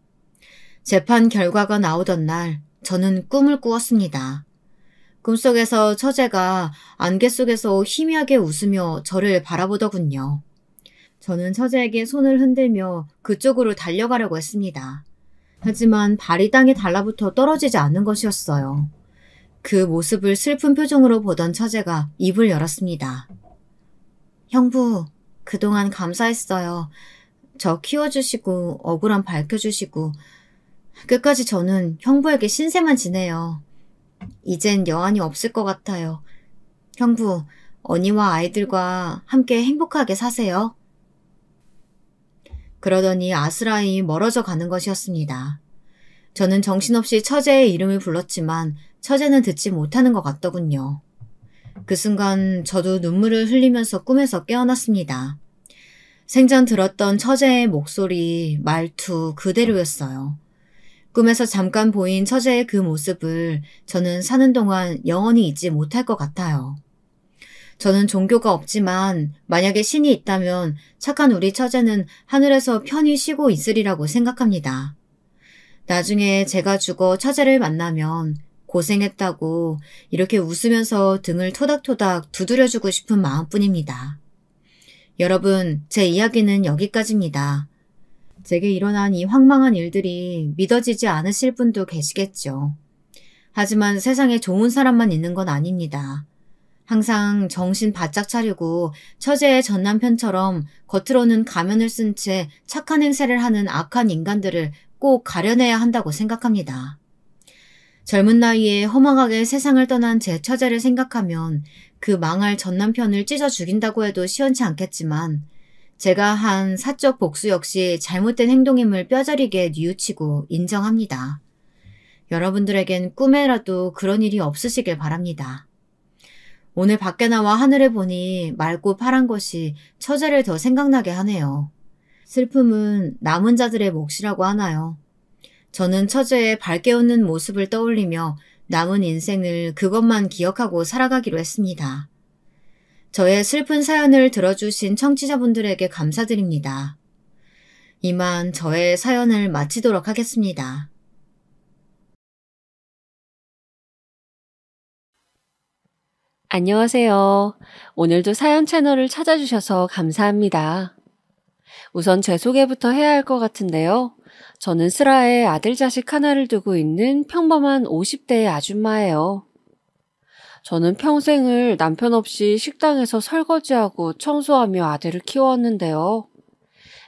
재판 결과가 나오던 날 저는 꿈을 꾸었습니다. 꿈속에서 처제가 안개 속에서 희미하게 웃으며 저를 바라보더군요. 저는 처제에게 손을 흔들며 그쪽으로 달려가려고 했습니다. 하지만 발이 땅에 달라붙어 떨어지지 않는 것이었어요. 그 모습을 슬픈 표정으로 보던 처제가 입을 열었습니다. 형부, 그동안 감사했어요. 저 키워주시고 억울함 밝혀주시고 끝까지 저는 형부에게 신세만 지내요. 이젠 여한이 없을 것 같아요. 형부, 언니와 아이들과 함께 행복하게 사세요. 그러더니 아스라이 멀어져 가는 것이었습니다. 저는 정신없이 처제의 이름을 불렀지만 처제는 듣지 못하는 것 같더군요. 그 순간 저도 눈물을 흘리면서 꿈에서 깨어났습니다. 생전 들었던 처제의 목소리, 말투 그대로였어요. 꿈에서 잠깐 보인 처제의 그 모습을 저는 사는 동안 영원히 잊지 못할 것 같아요. 저는 종교가 없지만 만약에 신이 있다면 착한 우리 처제는 하늘에서 편히 쉬고 있으리라고 생각합니다. 나중에 제가 죽어 처제를 만나면 고생했다고 이렇게 웃으면서 등을 토닥토닥 두드려주고 싶은 마음뿐입니다. 여러분, 제 이야기는 여기까지입니다. 제게 일어난 이 황망한 일들이 믿어지지 않으실 분도 계시겠죠. 하지만 세상에 좋은 사람만 있는 건 아닙니다. 항상 정신 바짝 차리고 처제의 전남편처럼 겉으로는 가면을 쓴 채 착한 행세를 하는 악한 인간들을 꼭 가려내야 한다고 생각합니다. 젊은 나이에 허망하게 세상을 떠난 제 처제를 생각하면 그 망할 전남편을 찢어 죽인다고 해도 시원치 않겠지만 제가 한 사적 복수 역시 잘못된 행동임을 뼈저리게 뉘우치고 인정합니다. 여러분들에겐 꿈에라도 그런 일이 없으시길 바랍니다. 오늘 밖에 나와 하늘을 보니 맑고 파란 것이 처제를 더 생각나게 하네요. 슬픔은 남은 자들의 몫이라고 하나요? 저는 처제의 밝게 웃는 모습을 떠올리며 남은 인생을 그것만 기억하고 살아가기로 했습니다. 저의 슬픈 사연을 들어주신 청취자분들에게 감사드립니다. 이만 저의 사연을 마치도록 하겠습니다. 안녕하세요. 오늘도 사연 채널을 찾아주셔서 감사합니다. 우선 제 소개부터 해야 할 것 같은데요. 저는 슬하에 아들 자식 하나를 두고 있는 평범한 50대의 아줌마예요. 저는 평생을 남편 없이 식당에서 설거지하고 청소하며 아들을 키웠는데요.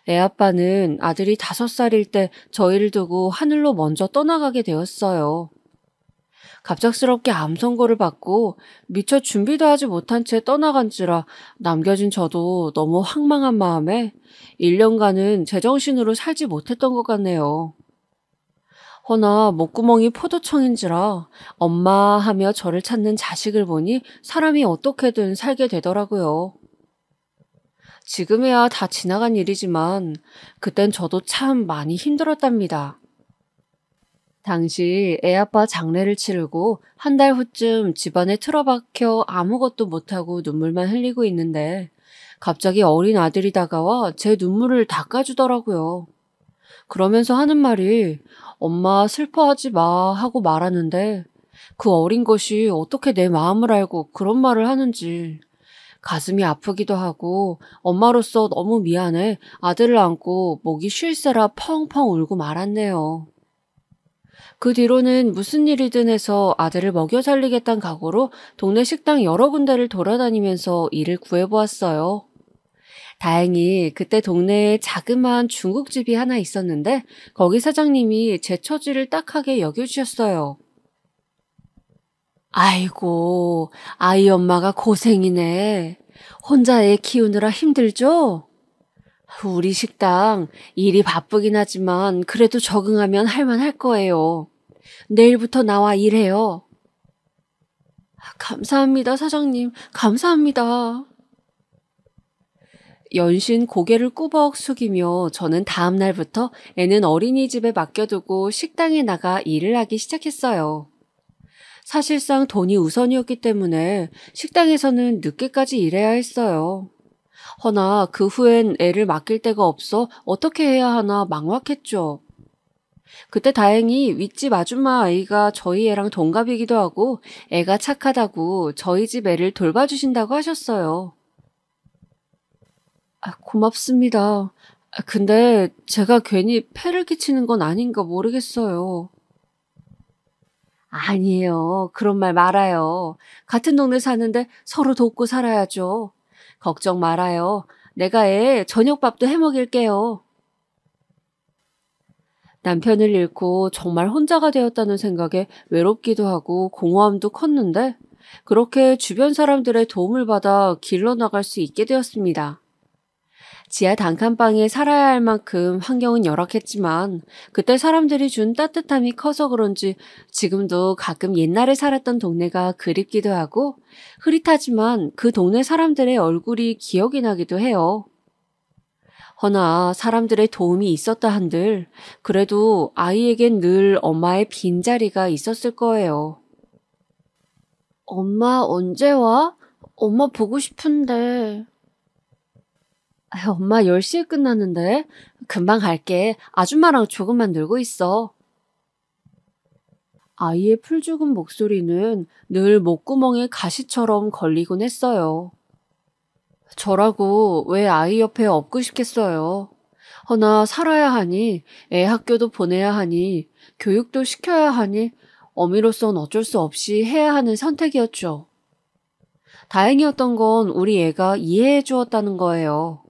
애 아빠는 아들이 5살일 때 저희를 두고 하늘로 먼저 떠나가게 되었어요. 갑작스럽게 암 선고를 받고 미처 준비도 하지 못한 채 떠나간지라 남겨진 저도 너무 황망한 마음에 1년간은 제정신으로 살지 못했던 것 같네요. 허나 목구멍이 포도청인지라 엄마 하며 저를 찾는 자식을 보니 사람이 어떻게든 살게 되더라고요. 지금에야 다 지나간 일이지만 그땐 저도 참 많이 힘들었답니다. 당시 애아빠 장례를 치르고 한 달 후쯤 집안에 틀어박혀 아무것도 못하고 눈물만 흘리고 있는데 갑자기 어린 아들이 다가와 제 눈물을 닦아주더라고요. 그러면서 하는 말이 엄마 슬퍼하지 마 하고 말하는데 그 어린 것이 어떻게 내 마음을 알고 그런 말을 하는지 가슴이 아프기도 하고 엄마로서 너무 미안해 아들을 안고 목이 쉴새라 펑펑 울고 말았네요. 그 뒤로는 무슨 일이든 해서 아들을 먹여 살리겠다는 각오로 동네 식당 여러 군데를 돌아다니면서 일을 구해보았어요. 다행히 그때 동네에 자그마한 중국집이 하나 있었는데 거기 사장님이 제 처지를 딱하게 여겨주셨어요. 아이고, 아이 엄마가 고생이네. 혼자 애 키우느라 힘들죠? 우리 식당 일이 바쁘긴 하지만 그래도 적응하면 할만할 거예요. 내일부터 나와 일해요. 감사합니다, 사장님. 감사합니다. 연신 고개를 꾸벅 숙이며 저는 다음 날부터 애는 어린이집에 맡겨두고 식당에 나가 일을 하기 시작했어요. 사실상 돈이 우선이었기 때문에 식당에서는 늦게까지 일해야 했어요. 허나 그 후엔 애를 맡길 데가 없어 어떻게 해야 하나 막막했죠. 그때 다행히 윗집 아줌마 아이가 저희 애랑 동갑이기도 하고 애가 착하다고 저희 집 애를 돌봐주신다고 하셨어요. 고맙습니다. 근데 제가 괜히 폐를 끼치는 건 아닌가 모르겠어요. 아니에요. 그런 말 말아요. 같은 동네 사는데 서로 돕고 살아야죠. 걱정 말아요. 내가 애 저녁밥도 해먹일게요. 남편을 잃고 정말 혼자가 되었다는 생각에 외롭기도 하고 공허함도 컸는데 그렇게 주변 사람들의 도움을 받아 길러나갈 수 있게 되었습니다. 지하 단칸방에 살아야 할 만큼 환경은 열악했지만 그때 사람들이 준 따뜻함이 커서 그런지 지금도 가끔 옛날에 살았던 동네가 그립기도 하고 흐릿하지만 그 동네 사람들의 얼굴이 기억이 나기도 해요. 허나 사람들의 도움이 있었다 한들 그래도 아이에겐 늘 엄마의 빈자리가 있었을 거예요. 엄마 언제 와? 엄마 보고 싶은데. 엄마 10시에 끝났는데 금방 갈게. 아줌마랑 조금만 놀고 있어. 아이의 풀죽은 목소리는 늘 목구멍에 가시처럼 걸리곤 했어요. 저라고 왜 아이 옆에 없고 싶겠어요. 허나 살아야 하니 애 학교도 보내야 하니 교육도 시켜야 하니 어미로선 어쩔 수 없이 해야 하는 선택이었죠. 다행이었던 건 우리 애가 이해해 주었다는 거예요.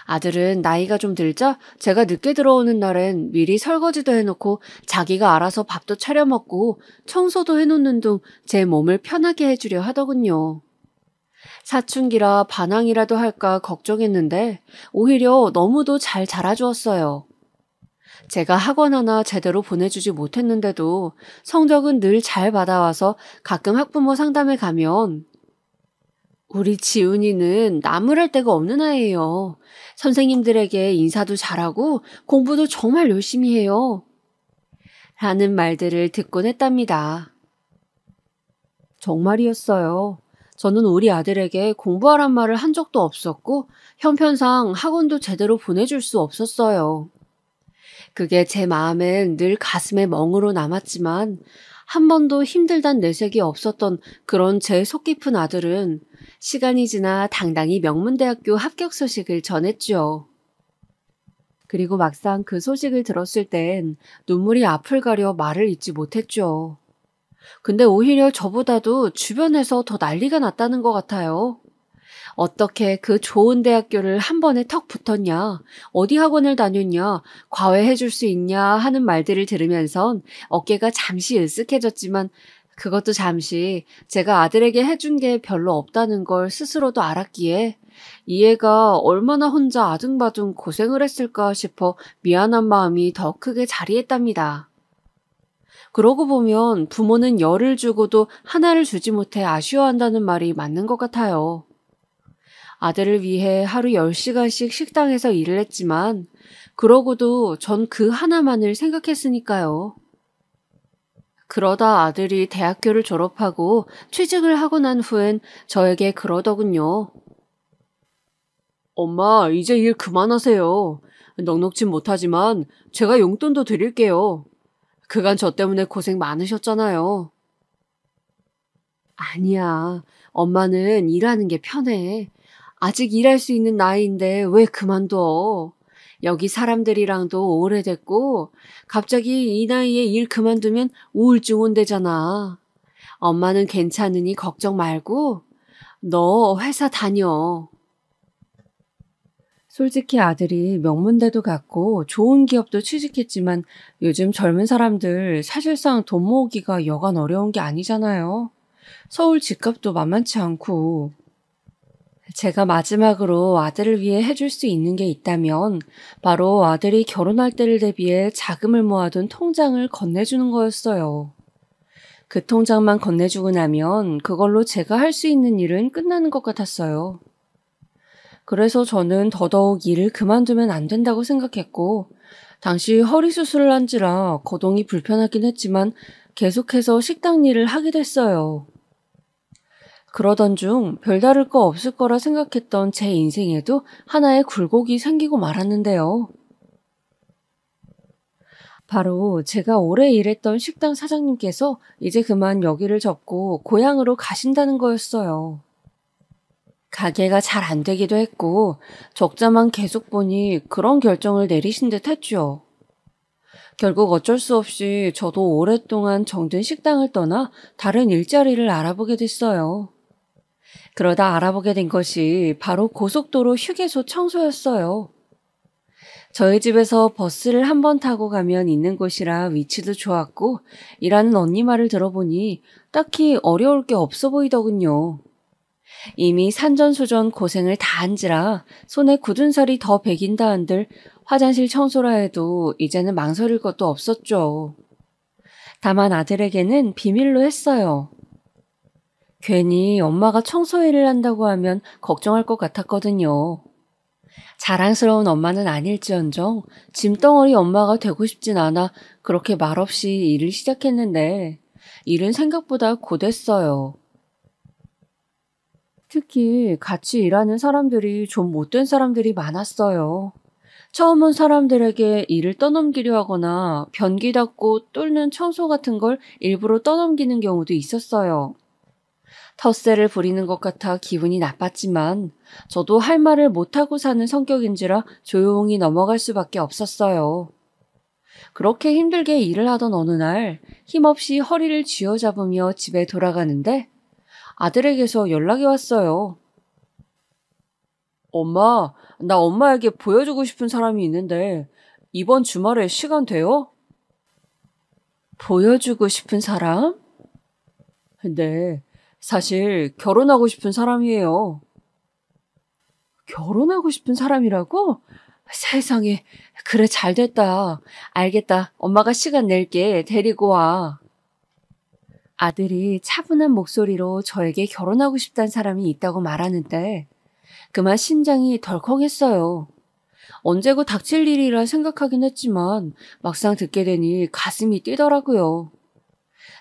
아들은 나이가 좀 들자 제가 늦게 들어오는 날엔 미리 설거지도 해놓고 자기가 알아서 밥도 차려 먹고 청소도 해놓는 둥 제 몸을 편하게 해주려 하더군요. 사춘기라 반항이라도 할까 걱정했는데 오히려 너무도 잘 자라주었어요. 제가 학원 하나 제대로 보내주지 못했는데도 성적은 늘 잘 받아와서 가끔 학부모 상담에 가면 우리 지훈이는 나무랄 데가 없는 아이예요. 선생님들에게 인사도 잘하고 공부도 정말 열심히 해요. 라는 말들을 듣곤 했답니다. 정말이었어요. 저는 우리 아들에게 공부하란 말을 한 적도 없었고 형편상 학원도 제대로 보내줄 수 없었어요. 그게 제 마음엔 늘 가슴에 멍으로 남았지만 한 번도 힘들단 내색이 없었던 그런 제 속 깊은 아들은 시간이 지나 당당히 명문대학교 합격 소식을 전했죠. 그리고 막상 그 소식을 들었을 땐 눈물이 앞을 가려 말을 잇지 못했죠. 근데 오히려 저보다도 주변에서 더 난리가 났다는 것 같아요. 어떻게 그 좋은 대학교를 한 번에 턱 붙었냐, 어디 학원을 다녔냐, 과외해줄 수 있냐 하는 말들을 들으면선 어깨가 잠시 으쓱해졌지만 그것도 잠시 제가 아들에게 해준 게 별로 없다는 걸 스스로도 알았기에 이 애가 얼마나 혼자 아등바등 고생을 했을까 싶어 미안한 마음이 더 크게 자리했답니다. 그러고 보면 부모는 열을 주고도 하나를 주지 못해 아쉬워한다는 말이 맞는 것 같아요. 아들을 위해 하루 10시간씩 식당에서 일을 했지만 그러고도 전 그 하나만을 생각했으니까요. 그러다 아들이 대학교를 졸업하고 취직을 하고 난 후엔 저에게 그러더군요. 엄마, 이제 일 그만하세요. 넉넉진 못하지만 제가 용돈도 드릴게요. 그간 저 때문에 고생 많으셨잖아요. 아니야. 엄마는 일하는 게 편해. 아직 일할 수 있는 나이인데 왜 그만둬? 여기 사람들이랑도 오래됐고 갑자기 이 나이에 일 그만두면 우울증 온대잖아. 엄마는 괜찮으니 걱정 말고 너 회사 다녀. 솔직히 아들이 명문대도 갔고 좋은 기업도 취직했지만 요즘 젊은 사람들 사실상 돈 모으기가 여간 어려운 게 아니잖아요. 서울 집값도 만만치 않고. 제가 마지막으로 아들을 위해 해줄 수 있는 게 있다면 바로 아들이 결혼할 때를 대비해 자금을 모아둔 통장을 건네주는 거였어요. 그 통장만 건네주고 나면 그걸로 제가 할 수 있는 일은 끝나는 것 같았어요. 그래서 저는 더더욱 일을 그만두면 안 된다고 생각했고, 당시 허리 수술을 한지라 거동이 불편하긴 했지만 계속해서 식당 일을 하게 됐어요. 그러던 중 별다를 거 없을 거라 생각했던 제 인생에도 하나의 굴곡이 생기고 말았는데요. 바로 제가 오래 일했던 식당 사장님께서 이제 그만 여기를 접고 고향으로 가신다는 거였어요. 가게가 잘 안 되기도 했고 적자만 계속 보니 그런 결정을 내리신 듯 했죠. 결국 어쩔 수 없이 저도 오랫동안 정든 식당을 떠나 다른 일자리를 알아보게 됐어요. 그러다 알아보게 된 것이 바로 고속도로 휴게소 청소였어요. 저희 집에서 버스를 한 번 타고 가면 있는 곳이라 위치도 좋았고 일하는 언니 말을 들어보니 딱히 어려울 게 없어 보이더군요. 이미 산전수전 고생을 다 한지라 손에 굳은 살이 더 배긴다 한들 화장실 청소라 해도 이제는 망설일 것도 없었죠. 다만 아들에게는 비밀로 했어요. 괜히 엄마가 청소 일을 한다고 하면 걱정할 것 같았거든요. 자랑스러운 엄마는 아닐지언정 짐덩어리 엄마가 되고 싶진 않아 그렇게 말없이 일을 시작했는데 일은 생각보다 고됐어요. 특히 같이 일하는 사람들이 좀 못된 사람들이 많았어요. 처음 온 사람들에게 일을 떠넘기려 하거나 변기 닦고 뚫는 청소 같은 걸 일부러 떠넘기는 경우도 있었어요. 텃세를 부리는 것 같아 기분이 나빴지만 저도 할 말을 못하고 사는 성격인지라 조용히 넘어갈 수밖에 없었어요. 그렇게 힘들게 일을 하던 어느 날 힘없이 허리를 쥐어잡으며 집에 돌아가는데 아들에게서 연락이 왔어요. 엄마, 나 엄마에게 보여주고 싶은 사람이 있는데 이번 주말에 시간 돼요? 보여주고 싶은 사람? 네, 사실 결혼하고 싶은 사람이에요. 결혼하고 싶은 사람이라고? 세상에, 그래 잘됐다. 알겠다. 엄마가 시간 낼게. 데리고 와. 아들이 차분한 목소리로 저에게 결혼하고 싶다는 사람이 있다고 말하는데 그만 심장이 덜컹했어요. 언제고 닥칠 일이라 생각하긴 했지만 막상 듣게 되니 가슴이 뛰더라고요.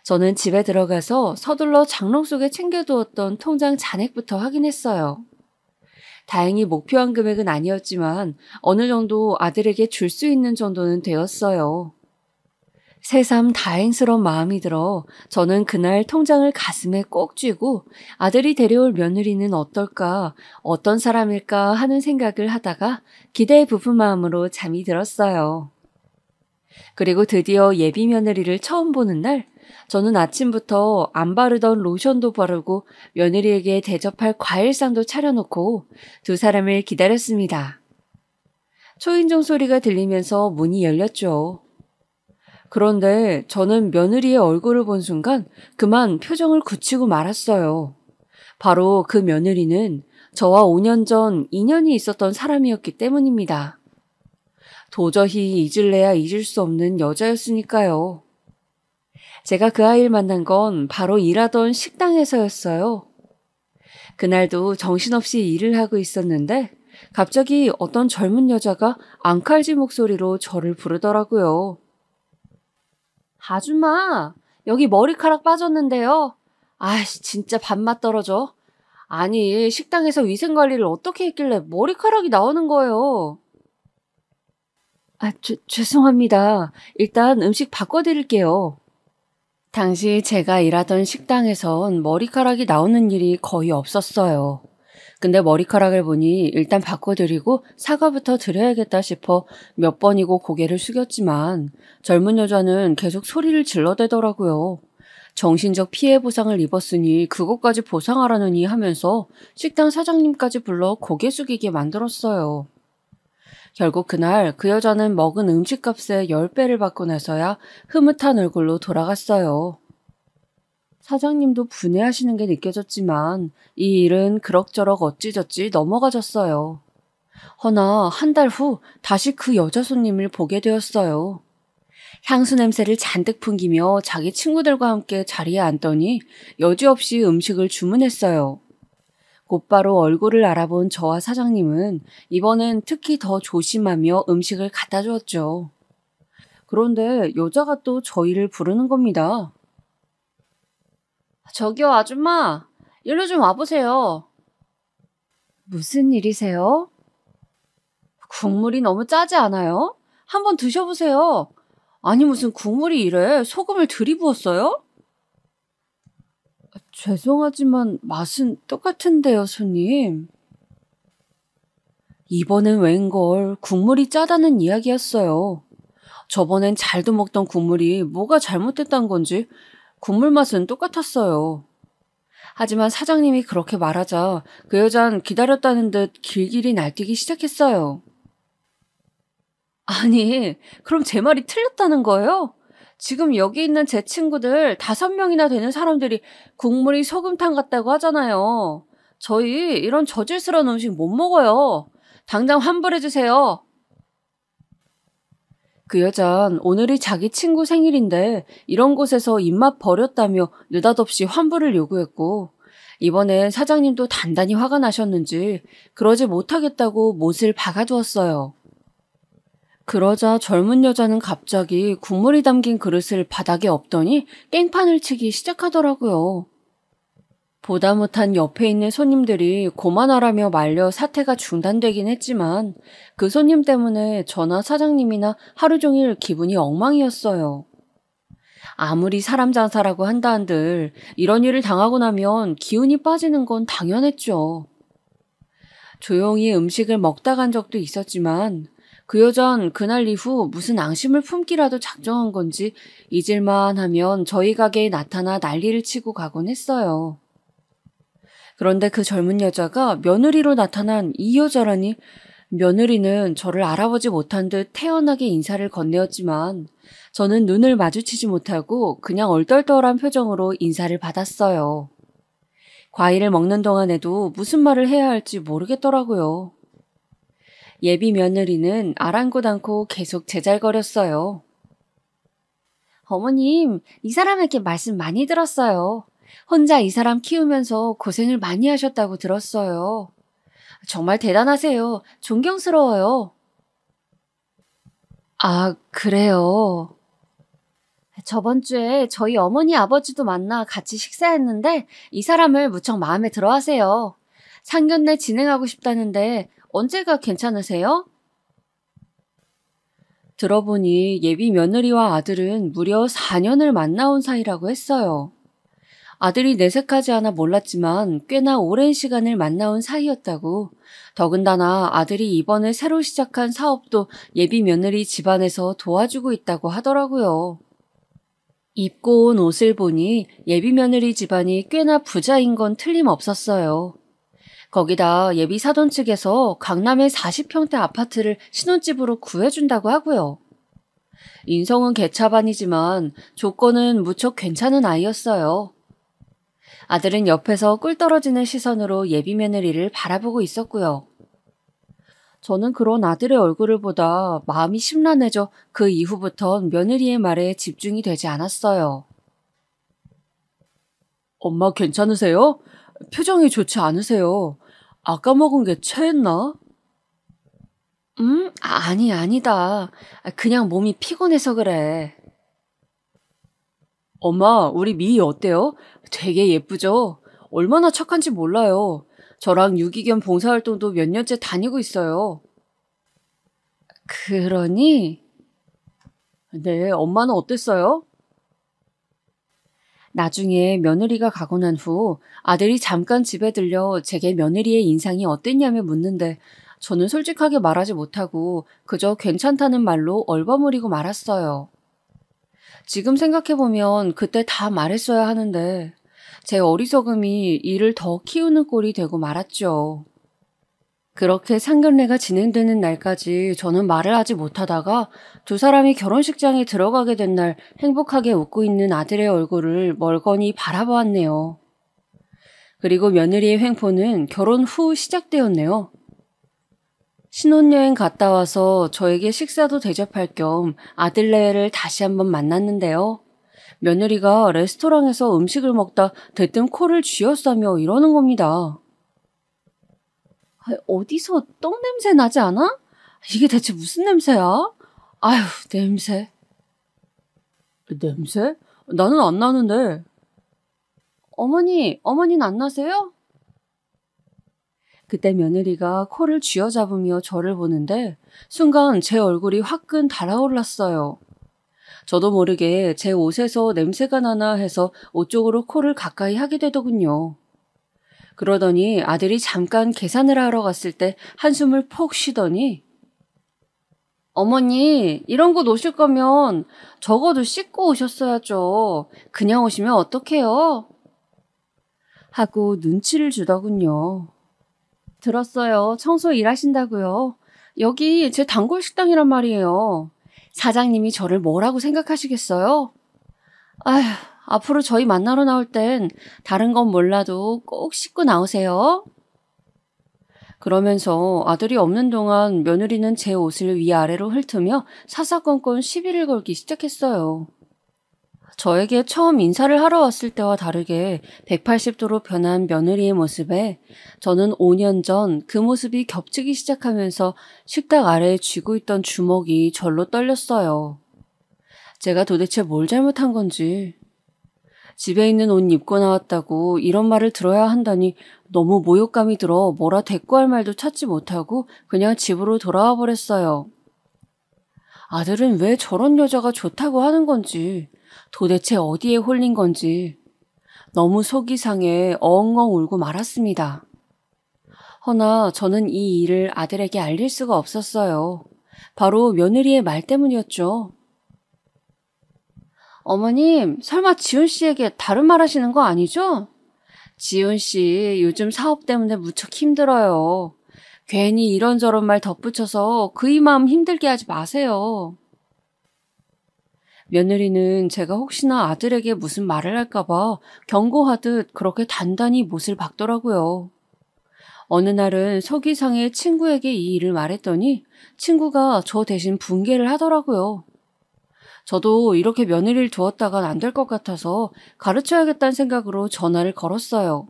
저는 집에 들어가서 서둘러 장롱 속에 챙겨두었던 통장 잔액부터 확인했어요. 다행히 목표한 금액은 아니었지만 어느 정도 아들에게 줄 수 있는 정도는 되었어요. 새삼 다행스러운 마음이 들어 저는 그날 통장을 가슴에 꼭 쥐고 아들이 데려올 며느리는 어떨까, 어떤 사람일까 하는 생각을 하다가 기대에 부푼 마음으로 잠이 들었어요. 그리고 드디어 예비 며느리를 처음 보는 날, 저는 아침부터 안 바르던 로션도 바르고 며느리에게 대접할 과일상도 차려놓고 두 사람을 기다렸습니다. 초인종 소리가 들리면서 문이 열렸죠. 그런데 저는 며느리의 얼굴을 본 순간 그만 표정을 굳히고 말았어요. 바로 그 며느리는 저와 5년 전 인연이 있었던 사람이었기 때문입니다. 도저히 잊을래야 잊을 수 없는 여자였으니까요. 제가 그 아이를 만난 건 바로 일하던 식당에서였어요. 그날도 정신없이 일을 하고 있었는데 갑자기 어떤 젊은 여자가 앙칼진 목소리로 저를 부르더라고요. 아줌마, 여기 머리카락 빠졌는데요. 아이씨, 진짜 밥맛 떨어져. 아니, 식당에서 위생관리를 어떻게 했길래 머리카락이 나오는 거예요. 죄송합니다. 일단 음식 바꿔드릴게요. 당시 제가 일하던 식당에선 머리카락이 나오는 일이 거의 없었어요. 근데 머리카락을 보니 일단 바꿔드리고 사과부터 드려야겠다 싶어 몇 번이고 고개를 숙였지만 젊은 여자는 계속 소리를 질러대더라고요. 정신적 피해 보상을 입었으니 그것까지 보상하라느니 하면서 식당 사장님까지 불러 고개 숙이게 만들었어요. 결국 그날 그 여자는 먹은 음식값의 10배를 받고 나서야 흐뭇한 얼굴로 돌아갔어요. 사장님도 분해하시는 게 느껴졌지만 이 일은 그럭저럭 어찌저찌 넘어가졌어요. 허나 한 달 후 다시 그 여자 손님을 보게 되었어요. 향수 냄새를 잔뜩 풍기며 자기 친구들과 함께 자리에 앉더니 여지없이 음식을 주문했어요. 곧바로 얼굴을 알아본 저와 사장님은 이번엔 특히 더 조심하며 음식을 갖다 주었죠. 그런데 여자가 또 저희를 부르는 겁니다. 저기요, 아줌마. 일로 좀 와보세요. 무슨 일이세요? 국물이 너무 짜지 않아요? 한번 드셔보세요. 아니, 무슨 국물이 이래? 소금을 들이부었어요? 죄송하지만 맛은 똑같은데요, 손님. 이번엔 웬걸 국물이 짜다는 이야기였어요. 저번엔 잘도 먹던 국물이 뭐가 잘못됐단 건지 국물 맛은 똑같았어요. 하지만 사장님이 그렇게 말하자 그 여잔 기다렸다는 듯 길길이 날뛰기 시작했어요. 아니, 그럼 제 말이 틀렸다는 거예요? 지금 여기 있는 제 친구들 5명이나 되는 사람들이 국물이 소금탕 같다고 하잖아요. 저희 이런 저질스러운 음식 못 먹어요. 당장 환불해주세요. 그 여잔 오늘이 자기 친구 생일인데 이런 곳에서 입맛 버렸다며 느닷없이 환불을 요구했고 이번엔 사장님도 단단히 화가 나셨는지 그러지 못하겠다고 못을 박아두었어요. 그러자 젊은 여자는 갑자기 국물이 담긴 그릇을 바닥에 엎더니 깽판을 치기 시작하더라고요. 보다 못한 옆에 있는 손님들이 그만하라며 말려 사태가 중단되긴 했지만 그 손님 때문에 저나 사장님이나 하루 종일 기분이 엉망이었어요. 아무리 사람 장사라고 한다 한들 이런 일을 당하고 나면 기운이 빠지는 건 당연했죠. 조용히 음식을 먹다 간 적도 있었지만 그 여잔 그날 이후 무슨 앙심을 품기라도 작정한 건지 잊을만 하면 저희 가게에 나타나 난리를 치고 가곤 했어요. 그런데 그 젊은 여자가 며느리로 나타난 이 여자라니 며느리는 저를 알아보지 못한 듯 태연하게 인사를 건네었지만 저는 눈을 마주치지 못하고 그냥 얼떨떨한 표정으로 인사를 받았어요. 과일을 먹는 동안에도 무슨 말을 해야 할지 모르겠더라고요. 예비 며느리는 아랑곳 않고 계속 제잘거렸어요. 어머님, 이 사람에게 말씀 많이 들었어요. 혼자 이 사람 키우면서 고생을 많이 하셨다고 들었어요. 정말 대단하세요. 존경스러워요. 아, 그래요. 저번 주에 저희 어머니 아버지도 만나 같이 식사했는데 이 사람을 무척 마음에 들어 하세요. 상견례 진행하고 싶다는데 언제가 괜찮으세요? 들어보니 예비 며느리와 아들은 무려 4년을 만나온 사이라고 했어요. 아들이 내색하지 않아 몰랐지만 꽤나 오랜 시간을 만나온 사이였다고. 더군다나 아들이 이번에 새로 시작한 사업도 예비 며느리 집안에서 도와주고 있다고 하더라고요. 입고 온 옷을 보니 예비 며느리 집안이 꽤나 부자인 건 틀림없었어요. 거기다 예비 사돈 측에서 강남의 40평대 아파트를 신혼집으로 구해준다고 하고요. 인성은 개차반이지만 조건은 무척 괜찮은 아이였어요. 아들은 옆에서 꿀 떨어지는 시선으로 예비 며느리를 바라보고 있었고요. 저는 그런 아들의 얼굴을 보다 마음이 심란해져 그 이후부턴 며느리의 말에 집중이 되지 않았어요. 엄마 괜찮으세요? 표정이 좋지 않으세요. 아까 먹은 게 체했나? 아니다. 그냥 몸이 피곤해서 그래. 엄마, 우리 미희 어때요? 되게 예쁘죠? 얼마나 착한지 몰라요. 저랑 유기견 봉사활동도 몇 년째 다니고 있어요. 그러니? 네, 엄마는 어땠어요? 나중에 며느리가 가고 난 후 아들이 잠깐 집에 들려 제게 며느리의 인상이 어땠냐며 묻는데 저는 솔직하게 말하지 못하고 그저 괜찮다는 말로 얼버무리고 말았어요. 지금 생각해보면 그때 다 말했어야 하는데 제 어리석음이 이를 더 키우는 꼴이 되고 말았죠. 그렇게 상견례가 진행되는 날까지 저는 말을 하지 못하다가 두 사람이 결혼식장에 들어가게 된 날 행복하게 웃고 있는 아들의 얼굴을 멀거니 바라보았네요. 그리고 며느리의 횡포는 결혼 후 시작되었네요. 신혼여행 갔다 와서 저에게 식사도 대접할 겸 아들네를 다시 한번 만났는데요. 며느리가 레스토랑에서 음식을 먹다 대뜸 코를 쥐었다며 이러는 겁니다. 어디서 똥 냄새 나지 않아? 이게 대체 무슨 냄새야? 아휴, 냄새. 냄새? 나는 안 나는데. 어머니는 안 나세요? 그때 며느리가 코를 쥐어잡으며 저를 보는데 순간 제 얼굴이 화끈 달아올랐어요. 저도 모르게 제 옷에서 냄새가 나나 해서 옷 쪽으로 코를 가까이 하게 되더군요. 그러더니 아들이 잠깐 계산을 하러 갔을 때 한숨을 푹 쉬더니 어머니, 이런 곳 오실 거면 적어도 씻고 오셨어야죠. 그냥 오시면 어떡해요? 하고 눈치를 주더군요. 들었어요. 청소 일하신다고요. 여기 제 단골 식당이란 말이에요. 사장님이 저를 뭐라고 생각하시겠어요? 아휴, 앞으로 저희 만나러 나올 땐 다른 건 몰라도 꼭 씻고 나오세요. 그러면서 아들이 없는 동안 며느리는 제 옷을 위아래로 훑으며 사사건건 시비를 걸기 시작했어요. 저에게 처음 인사를 하러 왔을 때와 다르게 180도로 변한 며느리의 모습에 저는 5년 전 그 모습이 겹치기 시작하면서 식탁 아래에 쥐고 있던 주먹이 절로 떨렸어요. 제가 도대체 뭘 잘못한 건지. 집에 있는 옷 입고 나왔다고 이런 말을 들어야 한다니 너무 모욕감이 들어 뭐라 대꾸할 말도 찾지 못하고 그냥 집으로 돌아와 버렸어요. 아들은 왜 저런 여자가 좋다고 하는 건지, 도대체 어디에 홀린 건지 너무 속이 상해 엉엉 울고 말았습니다. 허나 저는 이 일을 아들에게 알릴 수가 없었어요. 바로 며느리의 말 때문이었죠. 어머님, 설마 지훈 씨에게 다른 말 하시는 거 아니죠? 지훈 씨 요즘 사업 때문에 무척 힘들어요. 괜히 이런저런 말 덧붙여서 그이 마음 힘들게 하지 마세요. 며느리는 제가 혹시나 아들에게 무슨 말을 할까봐 경고하듯 그렇게 단단히 못을 박더라고요. 어느 날은 속이 상해 친구에게 이 일을 말했더니 친구가 저 대신 분개를 하더라고요. 저도 이렇게 며느리를 두었다간 안 될 것 같아서 가르쳐야겠다는 생각으로 전화를 걸었어요.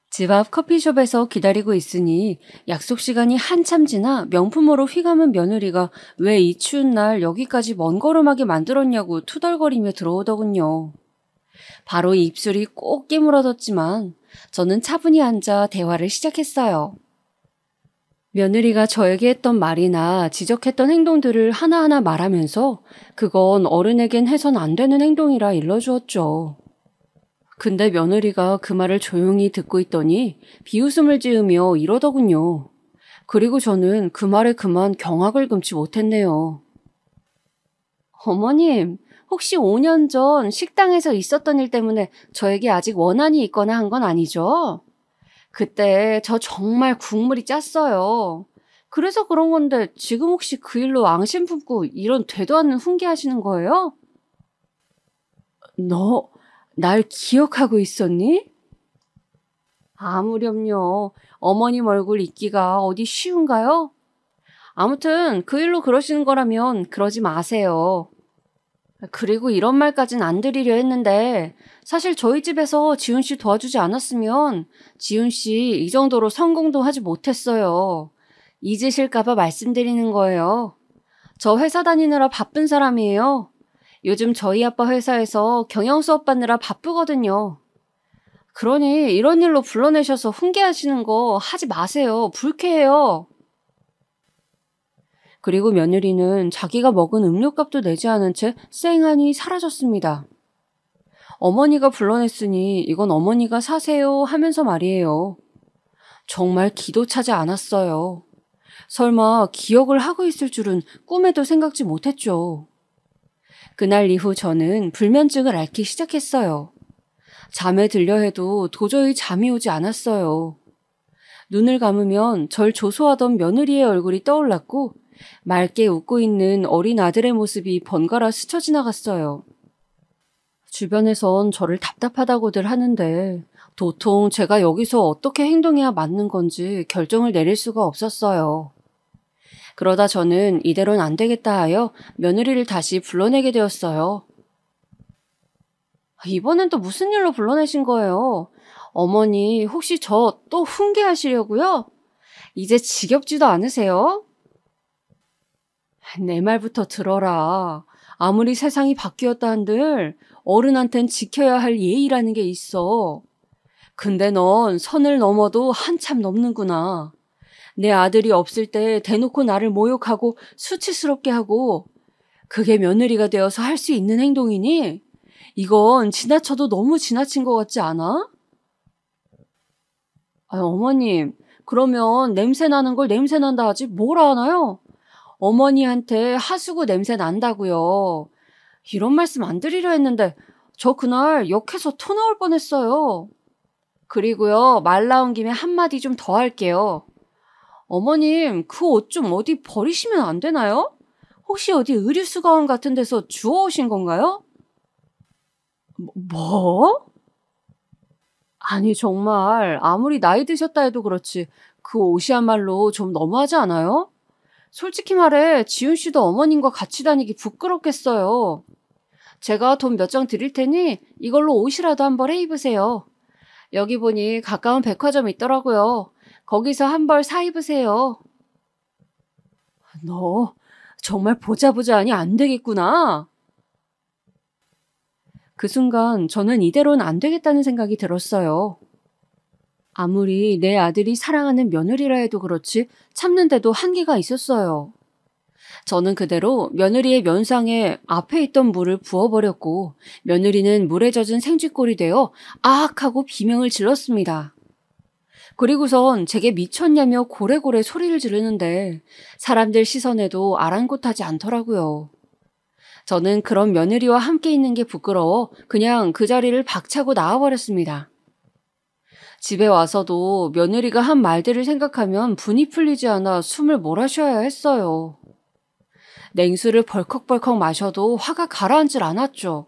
집 앞 커피숍에서 기다리고 있으니 약속 시간이 한참 지나 명품으로 휘감은 며느리가 왜 이 추운 날 여기까지 먼 걸음하게 만들었냐고 투덜거리며 들어오더군요. 바로 입술이 꼭 깨물어졌지만 저는 차분히 앉아 대화를 시작했어요. 며느리가 저에게 했던 말이나 지적했던 행동들을 하나하나 말하면서 그건 어른에겐 해선 안 되는 행동이라 일러주었죠. 근데 며느리가 그 말을 조용히 듣고 있더니 비웃음을 지으며 이러더군요. 그리고 저는 그 말에 그만 경악을 금치 못했네요. 어머님, 혹시 5년 전 식당에서 있었던 일 때문에 저에게 아직 원한이 있거나 한 건 아니죠? 그때 저 정말 국물이 짰어요. 그래서 그런 건데 지금 혹시 그 일로 앙심 품고 이런 되도 않는 훈계하시는 거예요? 너 날 기억하고 있었니? 아무렴요. 어머님 얼굴 잊기가 어디 쉬운가요? 아무튼 그 일로 그러시는 거라면 그러지 마세요. 그리고 이런 말까진 안 드리려 했는데 사실 저희 집에서 지훈 씨 도와주지 않았으면 지훈 씨 이 정도로 성공도 하지 못했어요. 잊으실까 봐 말씀드리는 거예요. 저 회사 다니느라 바쁜 사람이에요. 요즘 저희 아빠 회사에서 경영 수업 받느라 바쁘거든요. 그러니 이런 일로 불러내셔서 훈계하시는 거 하지 마세요. 불쾌해요. 그리고 며느리는 자기가 먹은 음료값도 내지 않은 채 쌩하니 사라졌습니다. 어머니가 불러냈으니 이건 어머니가 사세요 하면서 말이에요. 정말 기도차지 않았어요. 설마 기억을 하고 있을 줄은 꿈에도 생각지 못했죠. 그날 이후 저는 불면증을 앓기 시작했어요. 잠에 들려 해도 도저히 잠이 오지 않았어요. 눈을 감으면 절 조소하던 며느리의 얼굴이 떠올랐고 맑게 웃고 있는 어린 아들의 모습이 번갈아 스쳐 지나갔어요. 주변에선 저를 답답하다고들 하는데 도통 제가 여기서 어떻게 행동해야 맞는 건지 결정을 내릴 수가 없었어요. 그러다 저는 이대로는 안 되겠다 하여 며느리를 다시 불러내게 되었어요. 이번엔 또 무슨 일로 불러내신 거예요? 어머니 혹시 저 또 훈계하시려고요? 이제 지겹지도 않으세요? 내 말부터 들어라. 아무리 세상이 바뀌었다 한들 어른한텐 지켜야 할 예의라는 게 있어. 근데 넌 선을 넘어도 한참 넘는구나. 내 아들이 없을 때 대놓고 나를 모욕하고 수치스럽게 하고 그게 며느리가 되어서 할 수 있는 행동이니? 이건 지나쳐도 너무 지나친 것 같지 않아? 어머님, 그러면 냄새 나는 걸 냄새 난다 하지 뭐라 하나요? 어머니한테 하수구 냄새 난다고요. 이런 말씀 안 드리려 했는데 저 그날 역해서 토 나올 뻔했어요. 그리고요, 말 나온 김에 한마디 좀 더 할게요. 어머님, 그 옷 좀 어디 버리시면 안 되나요? 혹시 어디 의류수거함 같은 데서 주워오신 건가요? 뭐? 아니 정말 아무리 나이 드셨다 해도 그렇지 그 옷이야말로 좀 너무하지 않아요? 솔직히 말해 지훈 씨도 어머님과 같이 다니기 부끄럽겠어요. 제가 돈 몇 장 드릴 테니 이걸로 옷이라도 한 벌 해 입으세요. 여기 보니 가까운 백화점 있더라고요. 거기서 한 벌 사 입으세요. 너 정말 보자 하니 안 되겠구나. 그 순간 저는 이대로는 안 되겠다는 생각이 들었어요. 아무리 내 아들이 사랑하는 며느리라 해도 그렇지 참는데도 한계가 있었어요. 저는 그대로 며느리의 면상에 앞에 있던 물을 부어버렸고 며느리는 물에 젖은 생쥐꼴이 되어 아악 하고 비명을 질렀습니다. 그리고선 제게 미쳤냐며 고래고래 소리를 지르는데 사람들 시선에도 아랑곳하지 않더라고요. 저는 그런 며느리와 함께 있는 게 부끄러워 그냥 그 자리를 박차고 나와버렸습니다. 집에 와서도 며느리가 한 말들을 생각하면 분이 풀리지 않아 숨을 몰아쉬어야 했어요. 냉수를 벌컥벌컥 마셔도 화가 가라앉질 않았죠.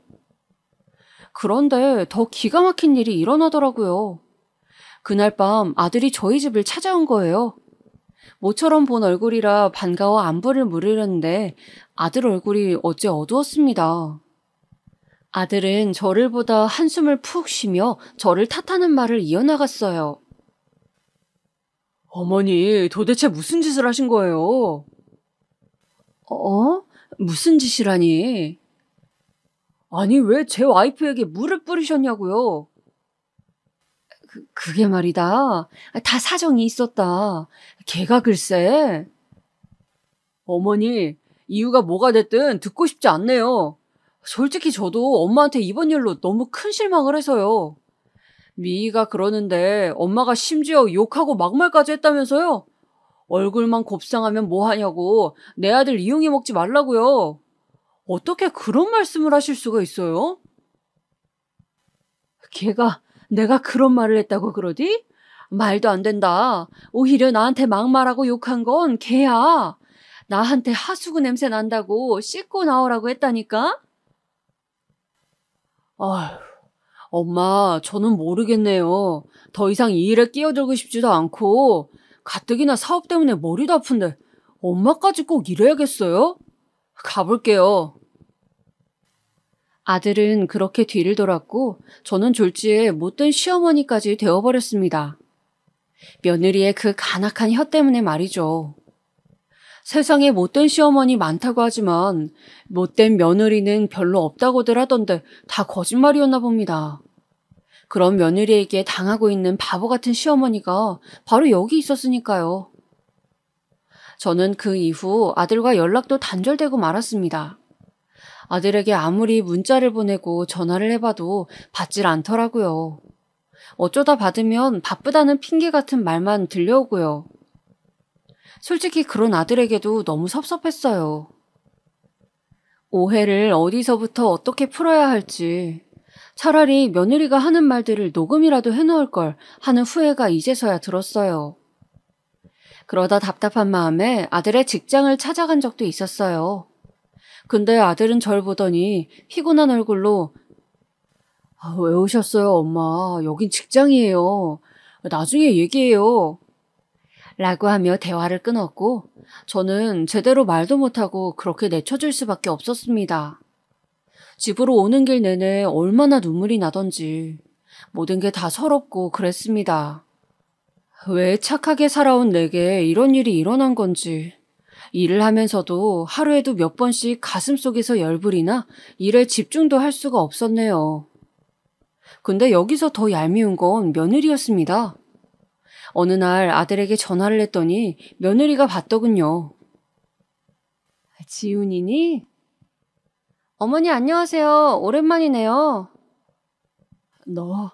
그런데 더 기가 막힌 일이 일어나더라고요. 그날 밤 아들이 저희 집을 찾아온 거예요. 모처럼 본 얼굴이라 반가워 안부를 물으려는데 아들 얼굴이 어째 어두웠습니다. 아들은 저를 보다 한숨을 푹 쉬며 저를 탓하는 말을 이어나갔어요. 어머니, 도대체 무슨 짓을 하신 거예요? 무슨 짓이라니? 아니, 왜 제 와이프에게 물을 뿌리셨냐고요? 그게 말이다. 다 사정이 있었다. 걔가 글쎄. 어머니, 이유가 뭐가 됐든 듣고 싶지 않네요. 솔직히 저도 엄마한테 이번 일로 너무 큰 실망을 해서요. 미희가 그러는데 엄마가 심지어 욕하고 막말까지 했다면서요? 얼굴만 곱상하면 뭐하냐고 내 아들 이용해 먹지 말라고요. 어떻게 그런 말씀을 하실 수가 있어요? 걔가 내가 그런 말을 했다고 그러디? 말도 안 된다. 오히려 나한테 막말하고 욕한 건 걔야. 나한테 하수구 냄새 난다고 씻고 나오라고 했다니까? 아휴, 엄마, 저는 모르겠네요. 더 이상 이 일에 끼어들고 싶지도 않고 가뜩이나 사업 때문에 머리도 아픈데 엄마까지 꼭 이래야겠어요? 가볼게요. 아들은 그렇게 뒤를 돌았고 저는 졸지에 못된 시어머니까지 되어버렸습니다. 며느리의 그 간악한 혀 때문에 말이죠. 세상에 못된 시어머니 많다고 하지만 못된 며느리는 별로 없다고들 하던데 다 거짓말이었나 봅니다. 그런 며느리에게 당하고 있는 바보 같은 시어머니가 바로 여기 있었으니까요. 저는 그 이후 아들과 연락도 단절되고 말았습니다. 아들에게 아무리 문자를 보내고 전화를 해봐도 받질 않더라고요. 어쩌다 받으면 바쁘다는 핑계 같은 말만 들려오고요. 솔직히 그런 아들에게도 너무 섭섭했어요. 오해를 어디서부터 어떻게 풀어야 할지, 차라리 며느리가 하는 말들을 녹음이라도 해놓을 걸 하는 후회가 이제서야 들었어요. 그러다 답답한 마음에 아들의 직장을 찾아간 적도 있었어요. 근데 아들은 절 보더니 피곤한 얼굴로 왜 오셨어요, 엄마? 여긴 직장이에요. 나중에 얘기해요. 라고 하며 대화를 끊었고 저는 제대로 말도 못하고 그렇게 내쳐줄 수밖에 없었습니다. 집으로 오는 길 내내 얼마나 눈물이 나던지 모든 게 다 서럽고 그랬습니다. 왜 착하게 살아온 내게 이런 일이 일어난 건지, 일을 하면서도 하루에도 몇 번씩 가슴속에서 열불이나 일에 집중도 할 수가 없었네요. 근데 여기서 더 얄미운 건 며느리였습니다. 어느 날 아들에게 전화를 했더니 며느리가 받더군요. 지훈이니? 어머니 안녕하세요. 오랜만이네요. 너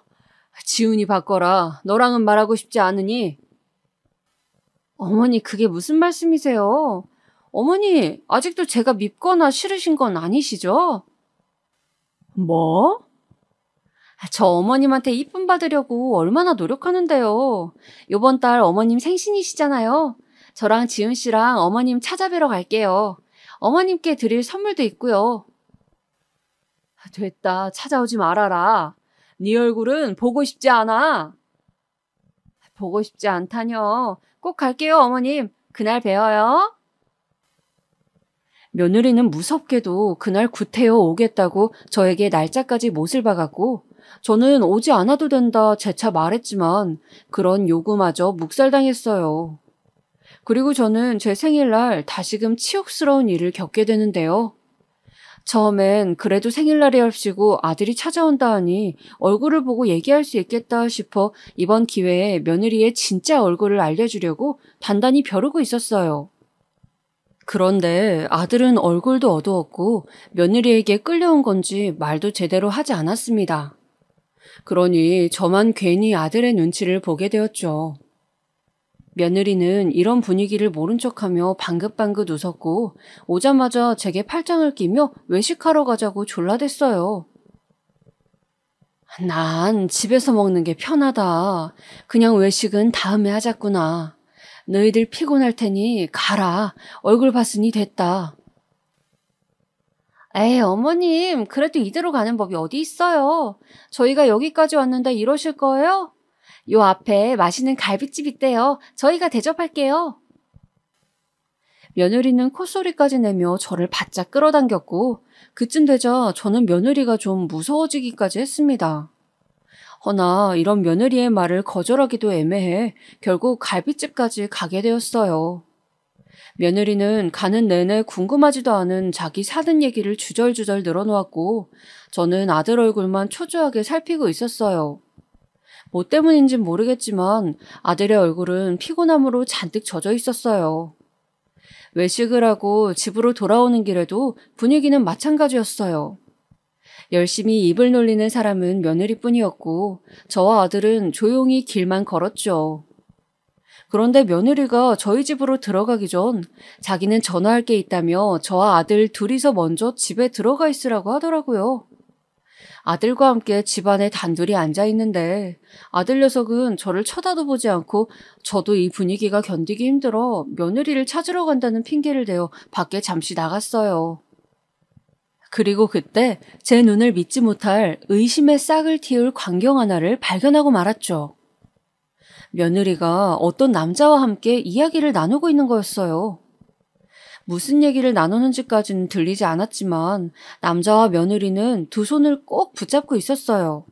지훈이 바꿔라. 너랑은 말하고 싶지 않으니? 어머니 그게 무슨 말씀이세요? 어머니 아직도 제가 밉거나 싫으신 건 아니시죠? 뭐? 저 어머님한테 이쁨 받으려고 얼마나 노력하는데요. 요번 달 어머님 생신이시잖아요. 저랑 지훈 씨랑 어머님 찾아뵈러 갈게요. 어머님께 드릴 선물도 있고요. 됐다. 찾아오지 말아라. 네 얼굴은 보고 싶지 않아. 보고 싶지 않다뇨. 꼭 갈게요, 어머님. 그날 뵈어요. 며느리는 무섭게도 그날 구태여 오겠다고 저에게 날짜까지 못을 박았고 저는 오지 않아도 된다 재차 말했지만 그런 요구마저 묵살당했어요. 그리고 저는 제 생일날 다시금 치욕스러운 일을 겪게 되는데요. 처음엔 그래도 생일날이랍시고 아들이 찾아온다 하니 얼굴을 보고 얘기할 수 있겠다 싶어 이번 기회에 며느리의 진짜 얼굴을 알려주려고 단단히 벼르고 있었어요. 그런데 아들은 얼굴도 어두웠고 며느리에게 끌려온 건지 말도 제대로 하지 않았습니다. 그러니 저만 괜히 아들의 눈치를 보게 되었죠. 며느리는 이런 분위기를 모른 척하며 방긋방긋 웃었고 오자마자 제게 팔짱을 끼며 외식하러 가자고 졸라댔어요. 난 집에서 먹는 게 편하다. 그냥 외식은 다음에 하자꾸나. 너희들 피곤할 테니 가라. 얼굴 봤으니 됐다. 에이 어머님 그래도 이대로 가는 법이 어디 있어요. 저희가 여기까지 왔는데 이러실 거예요? 요 앞에 맛있는 갈비집 있대요. 저희가 대접할게요. 며느리는 콧소리까지 내며 저를 바짝 끌어당겼고 그쯤 되자 저는 며느리가 좀 무서워지기까지 했습니다. 허나 이런 며느리의 말을 거절하기도 애매해 결국 갈비집까지 가게 되었어요. 며느리는 가는 내내 궁금하지도 않은 자기 사는 얘기를 주절주절 늘어놓았고 저는 아들 얼굴만 초조하게 살피고 있었어요. 뭐 때문인진 모르겠지만 아들의 얼굴은 피곤함으로 잔뜩 젖어 있었어요. 외식을 하고 집으로 돌아오는 길에도 분위기는 마찬가지였어요. 열심히 입을 놀리는 사람은 며느리뿐이었고 저와 아들은 조용히 길만 걸었죠. 그런데 며느리가 저희 집으로 들어가기 전 자기는 전화할 게 있다며 저와 아들 둘이서 먼저 집에 들어가 있으라고 하더라고요. 아들과 함께 집안에 단둘이 앉아 있는데 아들 녀석은 저를 쳐다도 보지 않고 저도 이 분위기가 견디기 힘들어 며느리를 찾으러 간다는 핑계를 대어 밖에 잠시 나갔어요. 그리고 그때 제 눈을 믿지 못할 의심의 싹을 틔울 광경 하나를 발견하고 말았죠. 며느리가 어떤 남자와 함께 이야기를 나누고 있는 거였어요. 무슨 얘기를 나누는지까지는 들리지 않았지만 남자와 며느리는 두 손을 꼭 붙잡고 있었어요.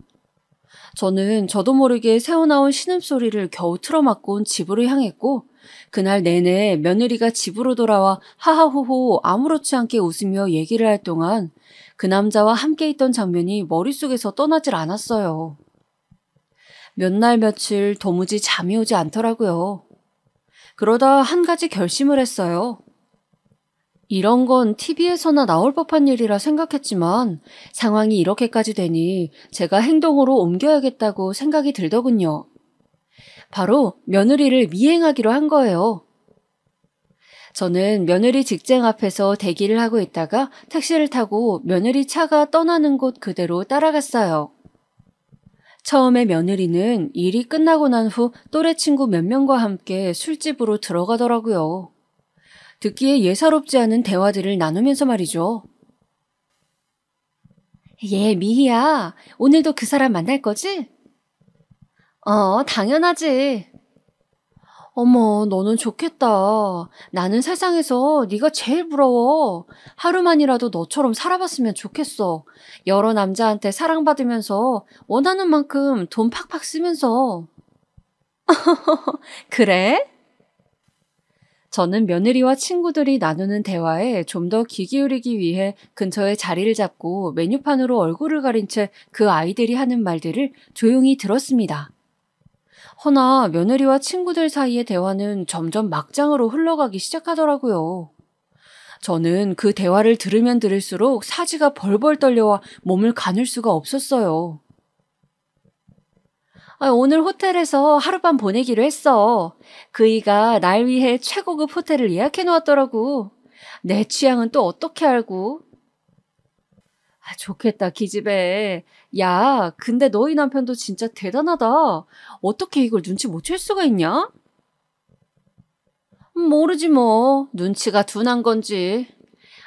저는 저도 모르게 새어나온 신음소리를 겨우 틀어막곤 집으로 향했고 그날 내내 며느리가 집으로 돌아와 하하호호 아무렇지 않게 웃으며 얘기를 할 동안 그 남자와 함께 있던 장면이 머릿속에서 떠나질 않았어요. 몇 날 며칠 도무지 잠이 오지 않더라고요. 그러다 한 가지 결심을 했어요. 이런 건 TV에서나 나올 법한 일이라 생각했지만 상황이 이렇게까지 되니 제가 행동으로 옮겨야겠다고 생각이 들더군요. 바로 며느리를 미행하기로 한 거예요. 저는 며느리 직장 앞에서 대기를 하고 있다가 택시를 타고 며느리 차가 떠나는 곳 그대로 따라갔어요. 처음에 며느리는 일이 끝나고 난 후 또래 친구 몇 명과 함께 술집으로 들어가더라고요. 듣기에 예사롭지 않은 대화들을 나누면서 말이죠. 미희야. 오늘도 그 사람 만날 거지? 당연하지. 어머, 너는 좋겠다. 나는 세상에서 네가 제일 부러워. 하루만이라도 너처럼 살아봤으면 좋겠어. 여러 남자한테 사랑받으면서 원하는 만큼 돈 팍팍 쓰면서. 그래? 저는 며느리와 친구들이 나누는 대화에 좀 더 귀 기울이기 위해 근처에 자리를 잡고 메뉴판으로 얼굴을 가린 채 그 아이들이 하는 말들을 조용히 들었습니다. 허나 며느리와 친구들 사이의 대화는 점점 막장으로 흘러가기 시작하더라고요. 저는 그 대화를 들으면 들을수록 사지가 벌벌 떨려와 몸을 가눌 수가 없었어요. 오늘 호텔에서 하룻밤 보내기로 했어. 그이가 날 위해 최고급 호텔을 예약해 놓았더라고. 내 취향은 또 어떻게 알고? 좋겠다, 기집애. 야, 근데 너희 남편도 진짜 대단하다. 어떻게 이걸 눈치 못 챌 수가 있냐? 모르지 뭐. 눈치가 둔한 건지.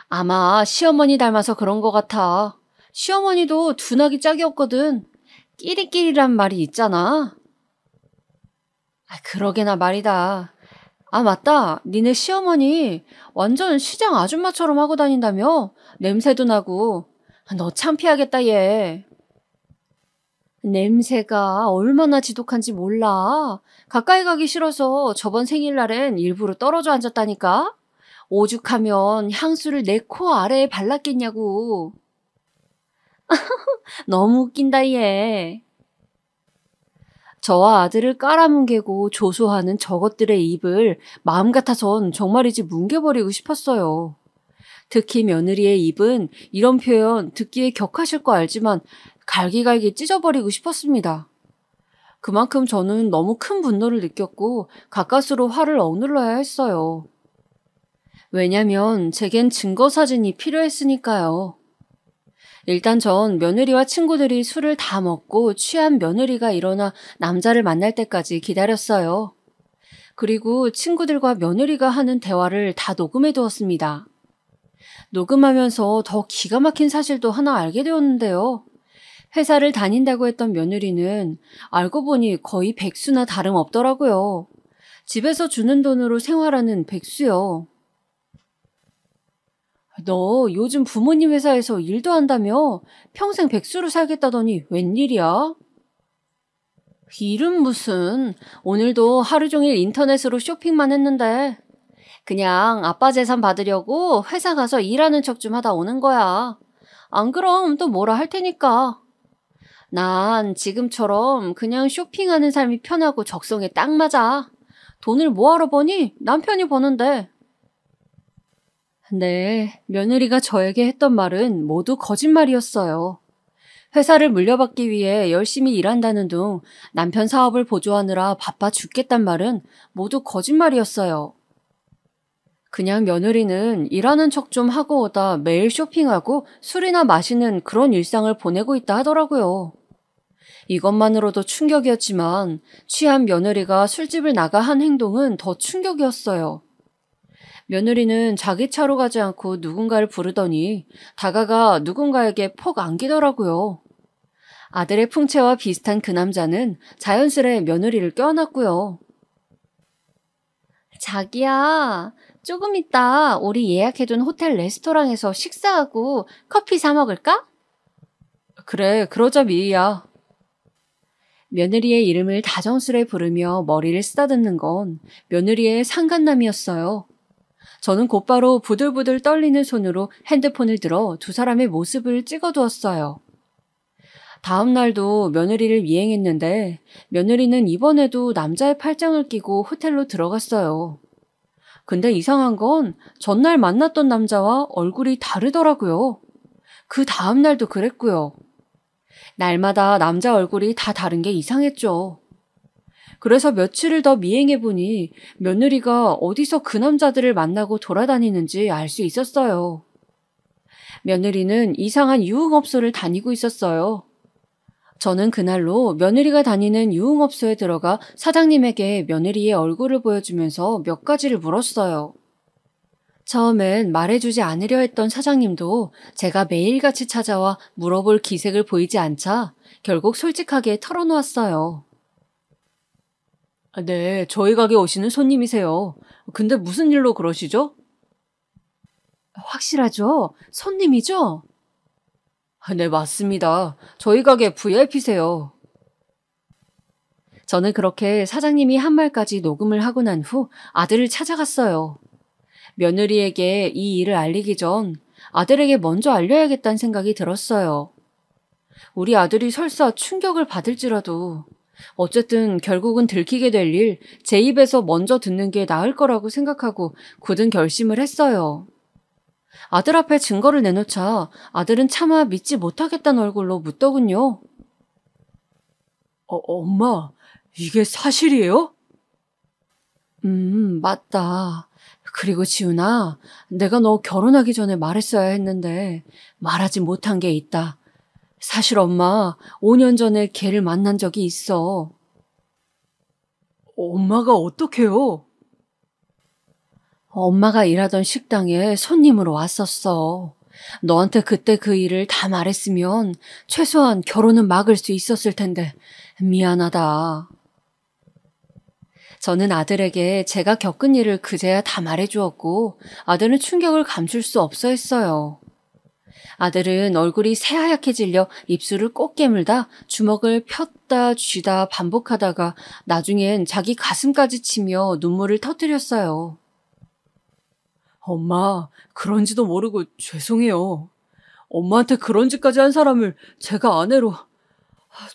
아마 시어머니 닮아서 그런 것 같아. 시어머니도 둔하기 짝이 없거든. 끼리끼리란 말이 있잖아. 그러게나 말이다. 맞다. 니네 시어머니 완전 시장 아줌마처럼 하고 다닌다며? 냄새도 나고. 너 창피하겠다, 얘. 냄새가 얼마나 지독한지 몰라. 가까이 가기 싫어서 저번 생일날엔 일부러 떨어져 앉았다니까? 오죽하면 향수를 내 코 아래에 발랐겠냐고. 너무 웃긴다, 얘. 저와 아들을 깔아뭉개고 조소하는 저것들의 입을 마음 같아선 정말이지 뭉개버리고 싶었어요. 특히 며느리의 입은 이런 표현 듣기에 격하실 거 알지만 갈기갈기 찢어버리고 싶었습니다. 그만큼 저는 너무 큰 분노를 느꼈고 가까스로 화를 억눌러야 했어요. 왜냐면 제겐 증거 사진이 필요했으니까요. 일단 전 며느리와 친구들이 술을 다 먹고 취한 며느리가 일어나 남자를 만날 때까지 기다렸어요. 그리고 친구들과 며느리가 하는 대화를 다 녹음해 두었습니다. 녹음하면서 더 기가 막힌 사실도 하나 알게 되었는데요. 회사를 다닌다고 했던 며느리는 알고 보니 거의 백수나 다름없더라고요. 집에서 주는 돈으로 생활하는 백수요. 너 요즘 부모님 회사에서 일도 한다며? 평생 백수로 살겠다더니 웬일이야? 일은 무슨. 오늘도 하루 종일 인터넷으로 쇼핑만 했는데. 그냥 아빠 재산 받으려고 회사 가서 일하는 척 좀 하다 오는 거야. 안 그럼 또 뭐라 할 테니까. 난 지금처럼 그냥 쇼핑하는 삶이 편하고 적성에 딱 맞아. 돈을 뭐하러 버니? 남편이 버는데. 네, 며느리가 저에게 했던 말은 모두 거짓말이었어요. 회사를 물려받기 위해 열심히 일한다는 둥 남편 사업을 보조하느라 바빠 죽겠단 말은 모두 거짓말이었어요. 그냥 며느리는 일하는 척 좀 하고 오다 매일 쇼핑하고 술이나 마시는 그런 일상을 보내고 있다 하더라고요. 이것만으로도 충격이었지만 취한 며느리가 술집을 나가 한 행동은 더 충격이었어요. 며느리는 자기 차로 가지 않고 누군가를 부르더니 다가가 누군가에게 폭 안기더라고요. 아들의 풍채와 비슷한 그 남자는 자연스레 며느리를 껴안았고요. 자기야, 조금 있다 우리 예약해둔 호텔 레스토랑에서 식사하고 커피 사 먹을까? 그래, 그러자 미희야. 며느리의 이름을 다정스레 부르며 머리를 쓰다듬는 건 며느리의 상간남이었어요. 저는 곧바로 부들부들 떨리는 손으로 핸드폰을 들어 두 사람의 모습을 찍어두었어요. 다음 날도 며느리를 미행했는데 며느리는 이번에도 남자의 팔짱을 끼고 호텔로 들어갔어요. 근데 이상한 건 전날 만났던 남자와 얼굴이 다르더라고요. 그 다음 날도 그랬고요. 날마다 남자 얼굴이 다 다른 게 이상했죠. 그래서 며칠을 더 미행해보니 며느리가 어디서 그 남자들을 만나고 돌아다니는지 알 수 있었어요. 며느리는 이상한 유흥업소를 다니고 있었어요. 저는 그날로 며느리가 다니는 유흥업소에 들어가 사장님에게 며느리의 얼굴을 보여주면서 몇 가지를 물었어요. 처음엔 말해주지 않으려 했던 사장님도 제가 매일같이 찾아와 물어볼 기색을 보이지 않자 결국 솔직하게 털어놓았어요. 네, 저희 가게 오시는 손님이세요. 근데 무슨 일로 그러시죠? 확실하죠? 손님이죠? 네, 맞습니다. 저희 가게 VIP세요. 저는 그렇게 사장님이 한 말까지 녹음을 하고 난 후 아들을 찾아갔어요. 며느리에게 이 일을 알리기 전 아들에게 먼저 알려야겠다는 생각이 들었어요. 우리 아들이 설사 충격을 받을지라도 어쨌든 결국은 들키게 될 일 제 입에서 먼저 듣는 게 나을 거라고 생각하고 굳은 결심을 했어요. 아들 앞에 증거를 내놓자 아들은 차마 믿지 못하겠다는 얼굴로 묻더군요. 엄마, 이게 사실이에요? 맞다. 그리고 지훈아, 내가 너 결혼하기 전에 말했어야 했는데 말하지 못한 게 있다. 사실 엄마 5년 전에 걔를 만난 적이 있어. 엄마가 어떡해요? 엄마가 일하던 식당에 손님으로 왔었어. 너한테 그때 그 일을 다 말했으면 최소한 결혼은 막을 수 있었을 텐데 미안하다. 저는 아들에게 제가 겪은 일을 그제야 다 말해주었고 아들은 충격을 감출 수 없어 했어요. 아들은 얼굴이 새하얗게 질려 입술을 꼭 깨물다 주먹을 폈다 쥐다 반복하다가 나중엔 자기 가슴까지 치며 눈물을 터뜨렸어요. 엄마, 그런지도 모르고 죄송해요. 엄마한테 그런 짓까지 한 사람을 제가 아내로...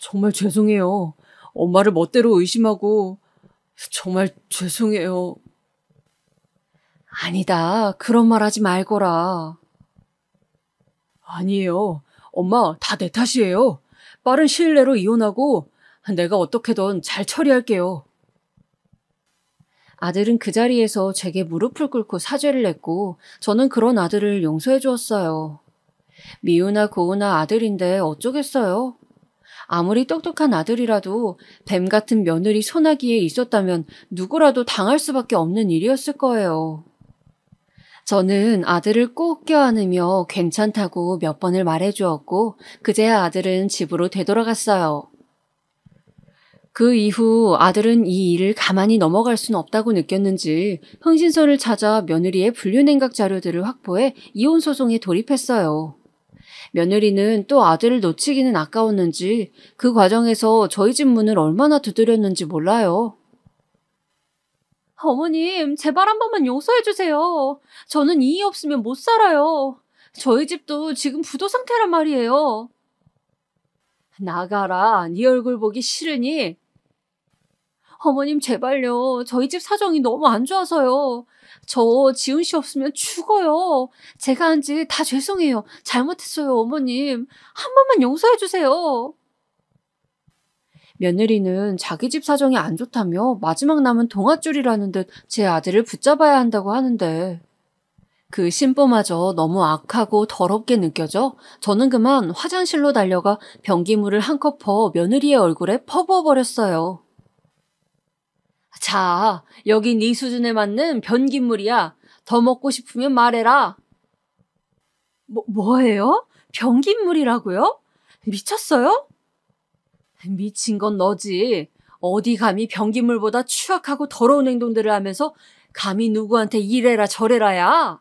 정말 죄송해요. 엄마를 멋대로 의심하고 정말 죄송해요. 아니다. 그런 말 하지 말거라. 아니에요. 엄마, 다 내 탓이에요. 빠른 시일 내로 이혼하고 내가 어떻게든 잘 처리할게요. 아들은 그 자리에서 제게 무릎을 꿇고 사죄를 했고 저는 그런 아들을 용서해 주었어요. 미우나 고우나 아들인데 어쩌겠어요. 아무리 똑똑한 아들이라도 뱀 같은 며느리 소나기에 있었다면 누구라도 당할 수밖에 없는 일이었을 거예요. 저는 아들을 꼭 껴안으며 괜찮다고 몇 번을 말해주었고 그제야 아들은 집으로 되돌아갔어요. 그 이후 아들은 이 일을 가만히 넘어갈 순 없다고 느꼈는지 흥신소를 찾아 며느리의 불륜행각 자료들을 확보해 이혼 소송에 돌입했어요. 며느리는 또 아들을 놓치기는 아까웠는지 그 과정에서 저희 집 문을 얼마나 두드렸는지 몰라요. 어머님, 제발 한 번만 용서해 주세요. 저는 이의 없으면 못 살아요. 저희 집도 지금 부도 상태란 말이에요. 나가라, 네 얼굴 보기 싫으니? 어머님 제발요. 저희 집 사정이 너무 안 좋아서요. 저 지훈 씨 없으면 죽어요. 제가 한 짓 다 죄송해요. 잘못했어요, 어머님. 한 번만 용서해 주세요. 며느리는 자기 집 사정이 안 좋다며 마지막 남은 동아줄이라는 듯 제 아들을 붙잡아야 한다고 하는데 그 심보마저 너무 악하고 더럽게 느껴져 저는 그만 화장실로 달려가 변기물을 한 컵 퍼 며느리의 얼굴에 퍼부어버렸어요. 자, 여기 네 수준에 맞는 변기물이야. 더 먹고 싶으면 말해라. 뭐예요? 변기물이라고요? 미쳤어요? 미친 건 너지. 어디 감히 변기물보다 추악하고 더러운 행동들을 하면서 감히 누구한테 이래라 저래라야.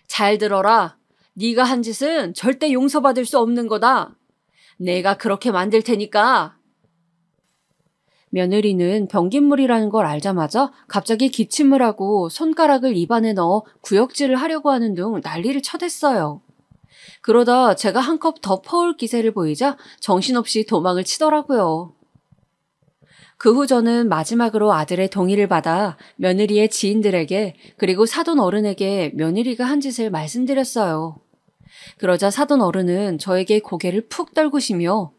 잘 들어라. 네가 한 짓은 절대 용서받을 수 없는 거다. 내가 그렇게 만들 테니까. 며느리는 변기물이라는 걸 알자마자 갑자기 기침을 하고 손가락을 입안에 넣어 구역질을 하려고 하는 등 난리를 쳐댔어요. 그러다 제가 한 컵 더 퍼올 기세를 보이자 정신없이 도망을 치더라고요. 그 후 저는 마지막으로 아들의 동의를 받아 며느리의 지인들에게 그리고 사돈 어른에게 며느리가 한 짓을 말씀드렸어요. 그러자 사돈 어른은 저에게 고개를 푹 떨구시며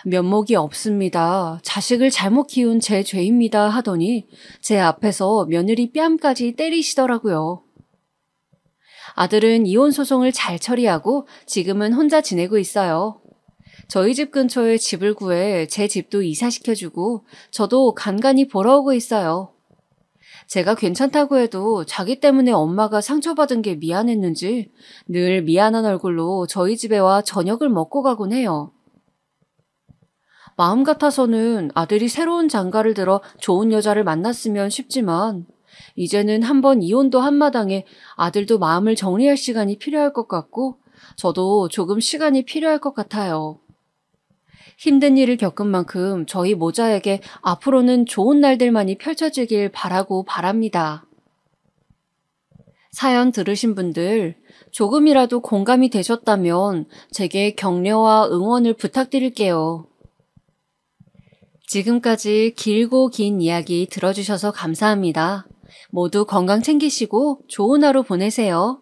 면목이 없습니다. 자식을 잘못 키운 제 죄입니다 하더니 제 앞에서 며느리 뺨까지 때리시더라고요. 아들은 이혼 소송을 잘 처리하고 지금은 혼자 지내고 있어요. 저희 집 근처에 집을 구해 제 집도 이사시켜주고 저도 간간히 보러 오고 있어요. 제가 괜찮다고 해도 자기 때문에 엄마가 상처받은 게 미안했는지 늘 미안한 얼굴로 저희 집에 와 저녁을 먹고 가곤 해요. 마음 같아서는 아들이 새로운 장가를 들어 좋은 여자를 만났으면 싶지만 이제는 한번 이혼도 한마당에 아들도 마음을 정리할 시간이 필요할 것 같고 저도 조금 시간이 필요할 것 같아요. 힘든 일을 겪은 만큼 저희 모자에게 앞으로는 좋은 날들만이 펼쳐지길 바라고 바랍니다. 사연 들으신 분들 조금이라도 공감이 되셨다면 제게 격려와 응원을 부탁드릴게요. 지금까지 길고 긴 이야기 들어주셔서 감사합니다. 모두 건강 챙기시고 좋은 하루 보내세요.